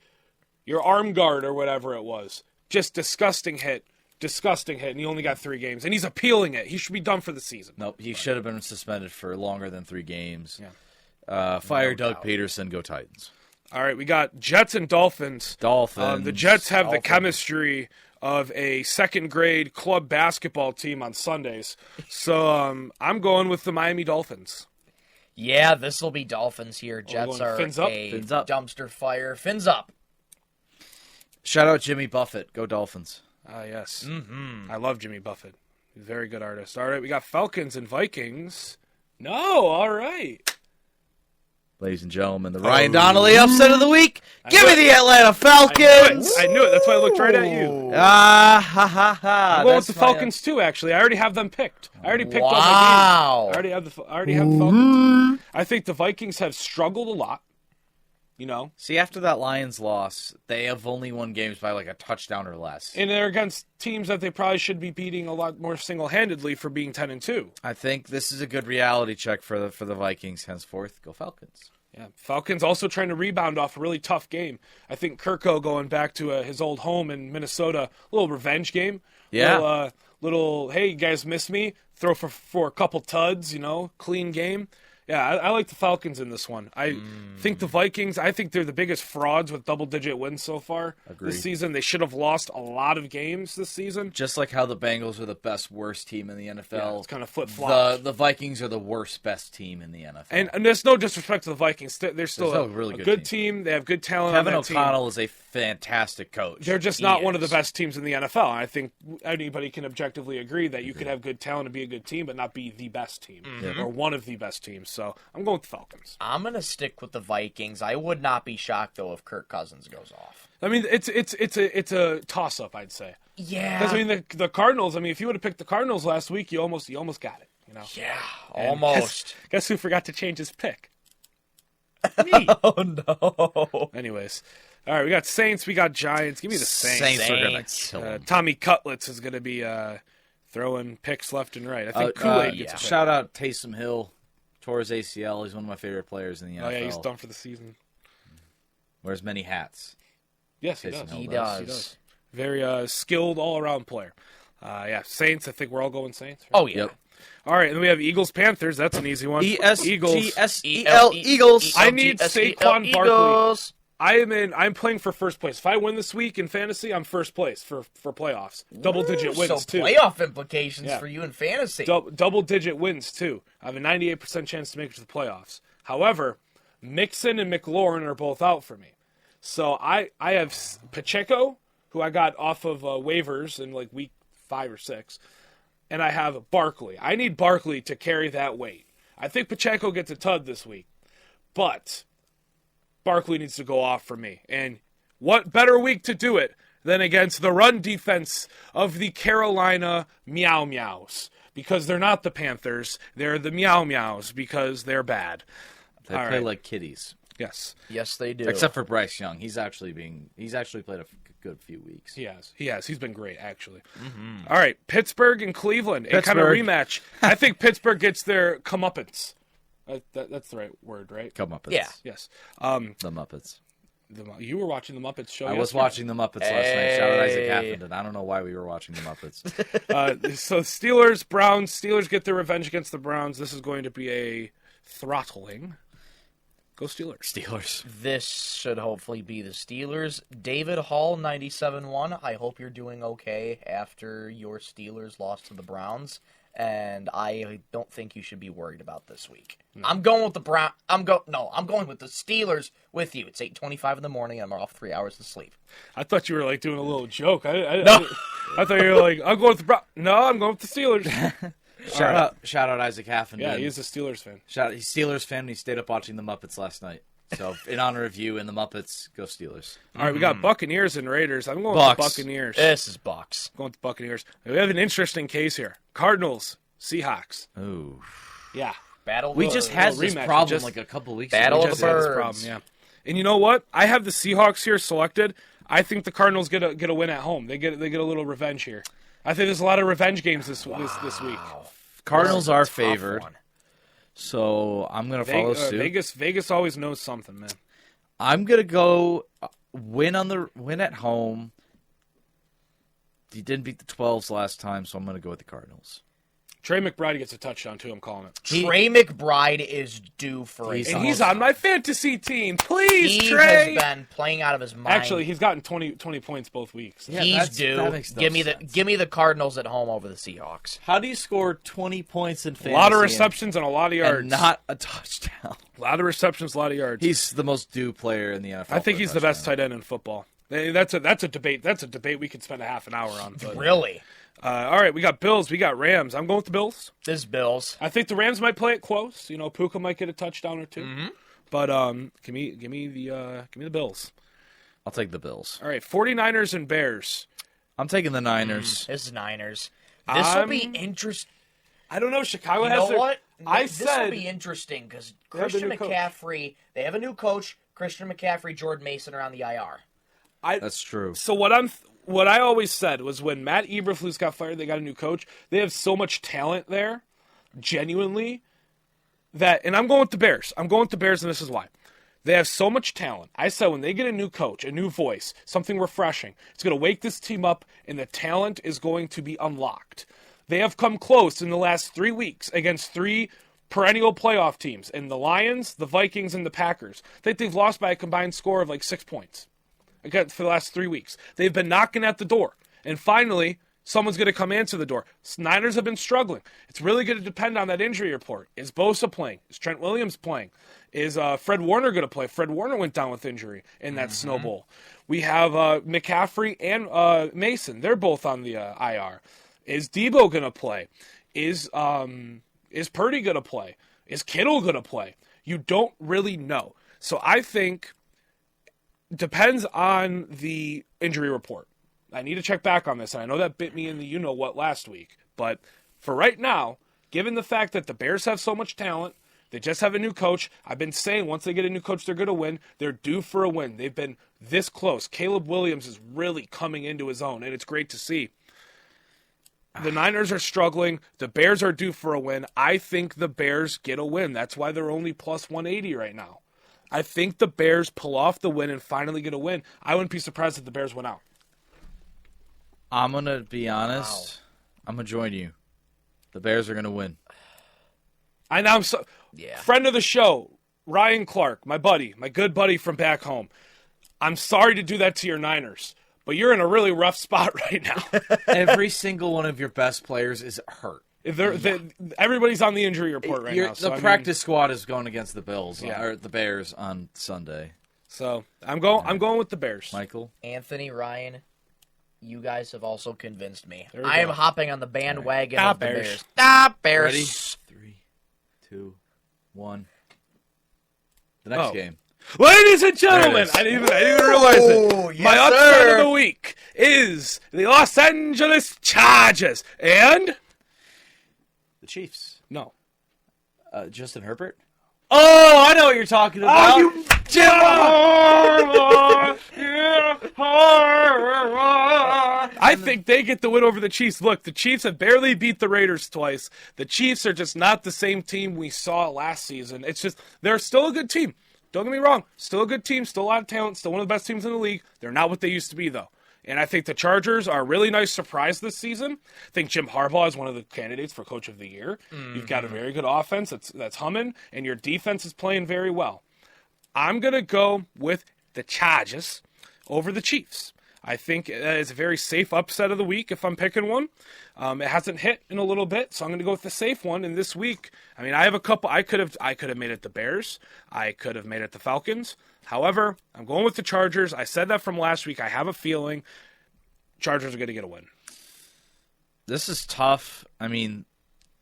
Your arm guard or whatever it was. Just disgusting hit, and he only got 3 games. And he's appealing it. He should be done for the season. Nope, he should have been suspended for longer than 3 games. Yeah. Fire No Doug doubt. Peterson, go Titans. All right, we got Jets and Dolphins. Dolphins. The Jets have the Dolphins. chemistry of a second-grade club basketball team on Sundays. So I'm going with the Miami Dolphins. Yeah, this will be Dolphins here. we're Jets going are fins up? a Fins up. dumpster fire. Fins up. Shout out Jimmy Buffett, go Dolphins. Ah, yes. Mm-hmm. I love Jimmy Buffett. He's a very good artist. All right, we got Falcons and Vikings. No, all right. Ladies and gentlemen, the Ryan Donnelly upset of the week. Give me the Atlanta Falcons. I knew it. That's why I looked right at you. Ah, ha, ha, ha. I'm going with the That's my- Falcons too. Actually, I already have them picked. I already picked all my games. Wow. I already have the Falcons. I think the Vikings have struggled a lot. You know, See, after that Lions loss, they have only won games by like a touchdown or less. and they're against teams that they probably should be beating a lot more single-handedly for being 10-2. I think this is a good reality check for the Vikings henceforth. Go Falcons. Yeah, Falcons also trying to rebound off a really tough game. I think Kirko going back to his old home in Minnesota, a little revenge game. Yeah. Little, hey, you guys miss me? Throw for a couple tuds, clean game. Yeah, I like the Falcons in this one. I think the Vikings, I think they're the biggest frauds with double-digit wins so far Agreed. this season. They should have lost a lot of games this season. Just like how the Bengals are the best worst team in the NFL, Yeah, it's kind of flip-flopped. the Vikings are the worst best team in the NFL. And there's no disrespect to the Vikings. They're still still a a really good good team. They have good talent Kevin on that O'Connell is a fantastic coach. They're just He not one of the is. best teams in the NFL. I think anybody can objectively agree that you could have good talent and be a good team, but not be the best team or one of the best teams. So I'm going with the Falcons. I'm going to stick with the Vikings. I would not be shocked, though, if Kirk Cousins goes off. I mean, it's a toss up, I'd say. Yeah. Because I mean, the Cardinals. I mean, if you would have picked the Cardinals last week, you almost got it. Yeah, And almost. Guess who forgot to change his pick? Me. Oh, no. Anyways, all right, we got Saints, we got Giants. Give me the Saints. Saints are going to Saints. kill them. Tommy Cutlets is going to be throwing picks left and right. I think Kool-Aid gets a pick. Shout out Taysom Hill, tore his ACL. He's one of my favorite players in the NFL. Oh yeah, he's done for the season. Wears many hats. Yes, he Taysom does. Hill He does. does. Very skilled all-around player. Saints. I think we're all going Saints. Right? Oh, yeah. Yep. All right, and then we have Eagles Panthers. That's an easy one. Eagles. ESGSEL Eagles. I need Saquon Barkley. Eagles. I'm playing for first place. If I win this week in fantasy, I'm first place for playoffs. Double-digit wins So too. playoff implications Yeah. for you in fantasy. Double-digit wins too. I have a 98% chance to make it to the playoffs. However, Mixon and McLaurin are both out for me. So I have Pacheco, who I got off of waivers in like week 5 or 6. And I have Barkley. I need Barkley to carry that weight. I think Pacheco gets a tud this week. But Barkley needs to go off for me. And what better week to do it than against the run defense of the Carolina Meow Meows? Because they're not the Panthers. They're the Meow Meows because they're bad. They All play right. like kitties. Yes, Yes, they do. Except for Bryce Young. He's actually played a good few weeks. he has. He's been great, actually. All right, Pittsburgh and Cleveland. A kind of Pittsburgh. rematch. I think Pittsburgh gets their comeuppance. That's the right word, right? Come Muppets. Yeah. Yes. The Muppets. You were watching the Muppets show. I was yesterday. watching the Muppets last night. Shout out Isaac Hey. Haffenden. I don't know why we were watching the Muppets. So Steelers, Browns. Steelers get their revenge against the Browns. This is going to be a throttling. Go Steelers. Steelers. This should hopefully be the Steelers. David Hall, 97.1. I hope you're doing okay after your Steelers lost to the Browns. And I don't think you should be worried about this week. No. I'm going with the I'm going with the Steelers with you. It's 8:25 in the morning. I'm off 3 hours of sleep. I thought you were like doing a little joke. No. I thought you were like, I'm going with the No, I'm going with the Steelers. Shout out Isaac Haffenden. Yeah, he's a Steelers fan. He's a Steelers fan. He stayed up watching the Muppets last night. So in honor of you and the Muppets, go Steelers. All right, we got Buccaneers and Raiders. I'm going Bucks. with the Buccaneers. This is Bucks. Going with the Buccaneers. We have an interesting case here. Cardinals, Seahawks. Ooh. Yeah. We just had this rematch. problem like a couple weeks ago. Battle We of just the had this Birds. problem, yeah. And you know what? I have the Seahawks here selected. I think the Cardinals get a win at home. They get a little revenge here. I think there's a lot of revenge games this week. Cardinals This is a are tough favored. one. So I'm going to follow suit. Vegas always knows something, man. I'm going to go win at home. He didn't beat the 12s last time, so I'm going to go with the Cardinals. Trey McBride gets a touchdown, too. I'm calling it. Trey McBride is due for a And he's on my fantasy team. Please, He Trey. has been playing out of his mind. Actually, he's gotten 20 points both weeks. Yeah, He's that due. makes no sense. Give me the Cardinals at home over the Seahawks. How do you score 20 points in fantasy? A lot of receptions and a lot of yards. and not a touchdown. A lot of receptions, a lot of yards. He's the most due player in the NFL. I think for a he's the best touchdown. tight end in football. That's a debate. That's a debate we could spend a half an hour on. But, Really? all right, we got Bills. We got Rams. I'm going with the Bills. This Bills. I think the Rams might play it close. You know, Puka might get a touchdown or two. Mm-hmm. But give me the Bills. I'll take the Bills. All right, 49ers and Bears. I'm taking the Niners. This is Niners. This will be I'm- interesting. I don't know. Chicago You has know their, what? This This will be interesting because They have a Christian new coach. McCaffrey. They have a new coach. Christian McCaffrey, Jordan Mason are on the IR. That's true. So what I always said was when Matt Eberflus got fired, they got a new coach. They have so much talent there, genuinely, that, and I'm going with the Bears. I'm going with the Bears, and this is why. They have so much talent. I said when they get a new coach, a new voice, something refreshing, it's going to wake this team up, and the talent is going to be unlocked. They have come close in the last 3 weeks against 3 perennial playoff teams, and the Lions, the Vikings, and the Packers. I think they've lost by a combined score of like 6 points. Again, for the last 3 weeks. They've been knocking at the door. And finally, someone's going to come answer the door. Niners have been struggling. It's really going to depend on that injury report. Is Bosa playing? Is Trent Williams playing? Is Fred Warner going to play? Fred Warner went down with injury in that Snow Bowl. We have McCaffrey and Mason. They're both on the IR. Is Debo going to play? Is Purdy going to play? Is Kittle going to play? You don't really know. So I think depends on the injury report. I need to check back on this, and I know that bit me in the you-know-what last week. But for right now, given the fact that the Bears have so much talent, they just have a new coach. I've been saying once they get a new coach, they're going to win. They're due for a win. They've been this close. Caleb Williams is really coming into his own, and it's great to see. The Niners are struggling. The Bears are due for a win. I think the Bears get a win. That's why they're only plus 180 right now. I think the Bears pull off the win and finally get a win. I wouldn't be surprised if the Bears went out. I'm going to be honest. I'm going to join you. The Bears are going to win. I know. Friend of the show, Ryan Clark, my buddy, my good buddy from back home. I'm sorry to do that to your Niners, but you're in a really rough spot right now. Every single one of your best players is hurt. Everybody's on the injury report right now. So the practice squad is going against the Bills Yeah. or the Bears on Sunday. So I'm going with the Bears. Michael? Anthony, Ryan, you guys have also convinced me. There we I am go. hopping on the bandwagon Ah, of the Bears. Bears. Ah, Bears. Ready? 3, 2, 1. The next game. Ladies and gentlemen, There it is. I didn't even realize it. yes, My upset sir. of the week is the Los Angeles Chargers. And? The Chiefs. No. Justin Herbert? Oh, I know what you're talking about. Jim I think they get the win over the Chiefs. Look, the Chiefs have barely beat the Raiders twice. The Chiefs are just not the same team we saw last season. It's just, they're still a good team. Don't get me wrong. Still a good team, still a lot of talent, still one of the best teams in the league. They're not what they used to be, though. And I think the Chargers are a really nice surprise this season. I think Jim Harbaugh is one of the candidates for Coach of the Year. You've got a very good offense that's humming, and your defense is playing very well. I'm going to go with the Chargers over the Chiefs. I think it's a very safe upset of the week if I'm picking one. It hasn't hit in a little bit, so I'm going to go with the safe one. And this week, I mean, I have a couple. I could have made it the Bears. I could have made it the Falcons. However, I'm going with the Chargers. I said that from last week. I have a feeling Chargers are going to get a win. This is tough. I mean,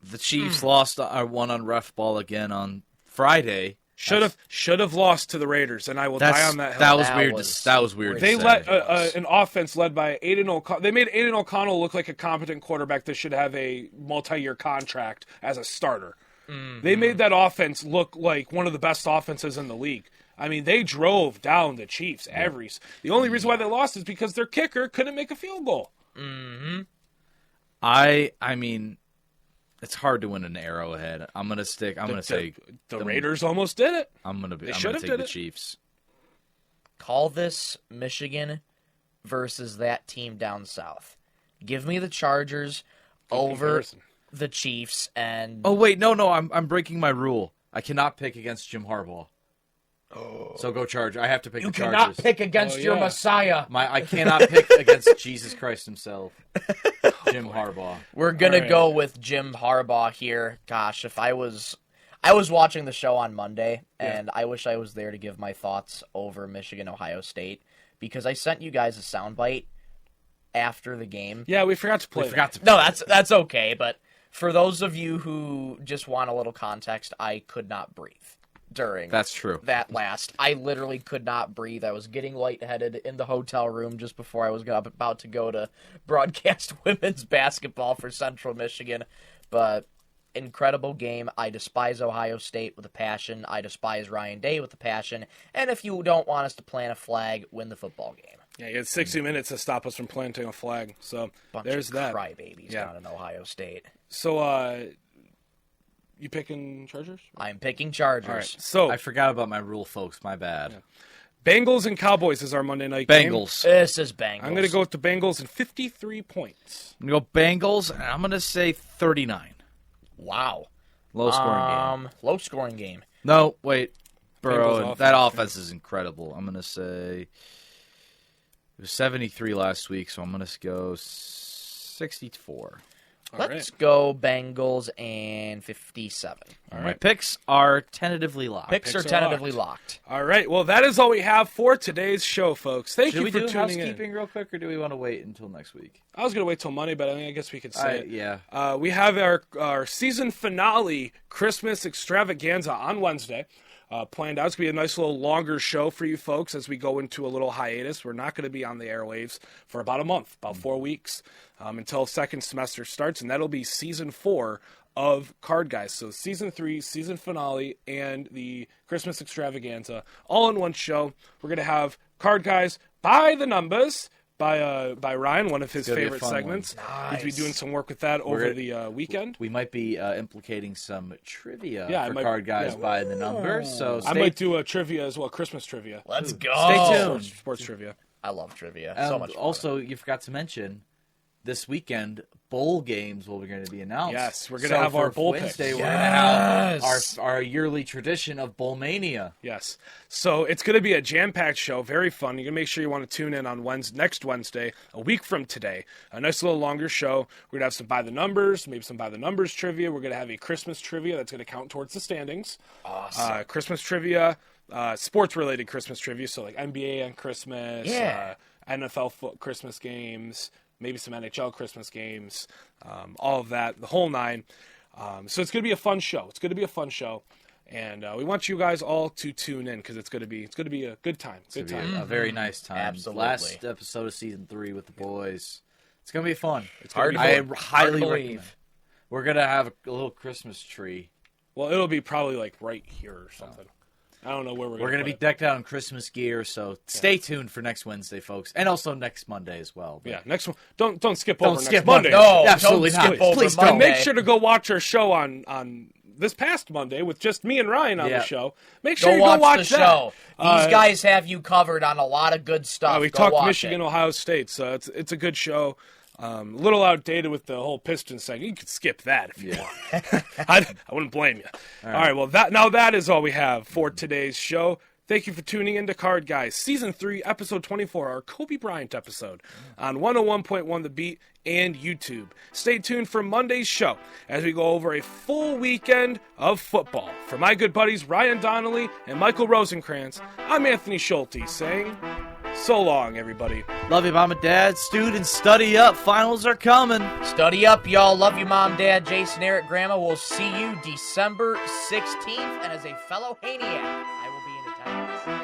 the Chiefs lost one on ref ball again on Friday. Should have lost to the Raiders, and I will die on that hill. That was weird. They to let say. an offense led by Aiden O'Connell. They made Aiden O'Connell look like a competent quarterback that should have a multi-year contract as a starter. Mm-hmm. They made that offense look like one of the best offenses in the league. I mean, they drove down the Chiefs. The only reason why they lost is because their kicker couldn't make a field goal. Mm-hmm. I mean, it's hard to win an Arrowhead. I'm gonna say the Raiders almost did it. I'm gonna take the Chiefs. Call this Michigan versus that team down south. Give me the Chargers over the Chiefs. And oh wait, no, I'm breaking my rule. I cannot pick against Jim Harbaugh. Oh. So go Chargers. I have to pick the Chargers. You cannot pick against your Messiah. I cannot pick against Jesus Christ himself. Jim Harbaugh. We're going to go with Jim Harbaugh here. Gosh, if I was watching the show on Monday, and I wish I was there to give my thoughts over Michigan, Ohio State, because I sent you guys a soundbite after the game. Yeah, we forgot to play. No, that's okay, but for those of you who just want a little context, I could not breathe during that last. I literally could not breathe. I was getting lightheaded in the hotel room just before I was about to go to broadcast women's basketball for Central Michigan. But incredible game. I despise Ohio State with a passion. I despise Ryan Day with a passion. And if you don't want us to plant a flag, win the football game. Yeah, you had 60 minutes to stop us from planting a flag. So there's that. Crybabies down in Ohio State. So, you picking Chargers? I'm picking Chargers. All right, so I forgot about my rule, folks. My bad. Yeah. Bengals and Cowboys is our Monday night game. This is Bengals. I'm going to go with the Bengals and 53 points. I'm going to go Bengals, and I'm going to say 39. Wow. Low-scoring game. Low-scoring game. No, wait. Burrow, that offense is incredible. I'm going to say it was 73 last week, so I'm going to go 64. Let's go Bengals and 57. All right. My picks are tentatively locked. Picks are tentatively locked. All right. Well, that is all we have for today's show, folks. Thank you for tuning in. Should we do housekeeping real quick, or do we want to wait until next week? I was going to wait till Monday, but I guess we could say it. Yeah. We have our season finale Christmas extravaganza on Wednesday. Planned out. It's going to be a nice little longer show for you folks as we go into a little hiatus. We're not going to be on the airwaves for about a month, about 4 weeks, until second semester starts, and that'll be season 4 of Card Guys. So season 3, season finale, and the Christmas extravaganza all in one show. We're going to have Card Guys by the numbers by Ryan, one of his favorite segments. Nice. He's been doing some work with that over the weekend. We might be implicating some trivia for Card Guys by the numbers. So I might do a trivia as well, Christmas trivia. Let's go. Stay tuned. Sports trivia. I love trivia. So much fun. Also, you forgot to mention, this weekend, bowl games will be going to be announced. Yes, we're going to have our bowl Wednesday, picks. We're going to have our yearly tradition of Bowl Mania. Yes. So it's going to be a jam-packed show, very fun. You're going to make sure you want to tune in on next Wednesday, a week from today. A nice little longer show. We're going to have some by the numbers, maybe some by the numbers trivia. We're going to have a Christmas trivia that's going to count towards the standings. Awesome. Christmas trivia, sports-related Christmas trivia, so like NBA on Christmas, NFL Christmas games, maybe some NHL Christmas games, all of that, the whole nine. So it's going to be a fun show. And we want you guys all to tune in because it's going to be a good time. A very nice time. Absolutely. Last episode of season 3 with the boys. It's going to be fun. I highly recommend. We're going to have a little Christmas tree. Well, it'll be probably like right here or something. I don't know where we're going to be decked out in Christmas gear, so stay tuned for next Wednesday, folks, and also next Monday as well. Yeah, next one. Don't skip over skip next Monday. No, absolutely don't skip not. over Please Monday. And make sure to go watch our show on this past Monday with just me and Ryan on the show. Make sure you go watch the that. show. These guys have you covered on a lot of good stuff. We talked Michigan, Ohio State, so it's a good show. A little outdated with the whole Pistons segment. You could skip that if you want. I wouldn't blame you. All right, well, that is all we have for today's show. Thank you for tuning in to Card Guys, Season 3, Episode 24, our Kobe Bryant episode on 101.1 The Beat and YouTube. Stay tuned for Monday's show as we go over a full weekend of football. For my good buddies Ryan Donnelly and Michael Rosenkranz, I'm Anthony Schulte saying so long, everybody. Love you, Mom and Dad. Students, study up. Finals are coming. Study up, y'all. Love you, Mom, Dad, Jason, Eric, Grandma. We'll see you December 16th. And as a fellow Haniac, I will be in attendance.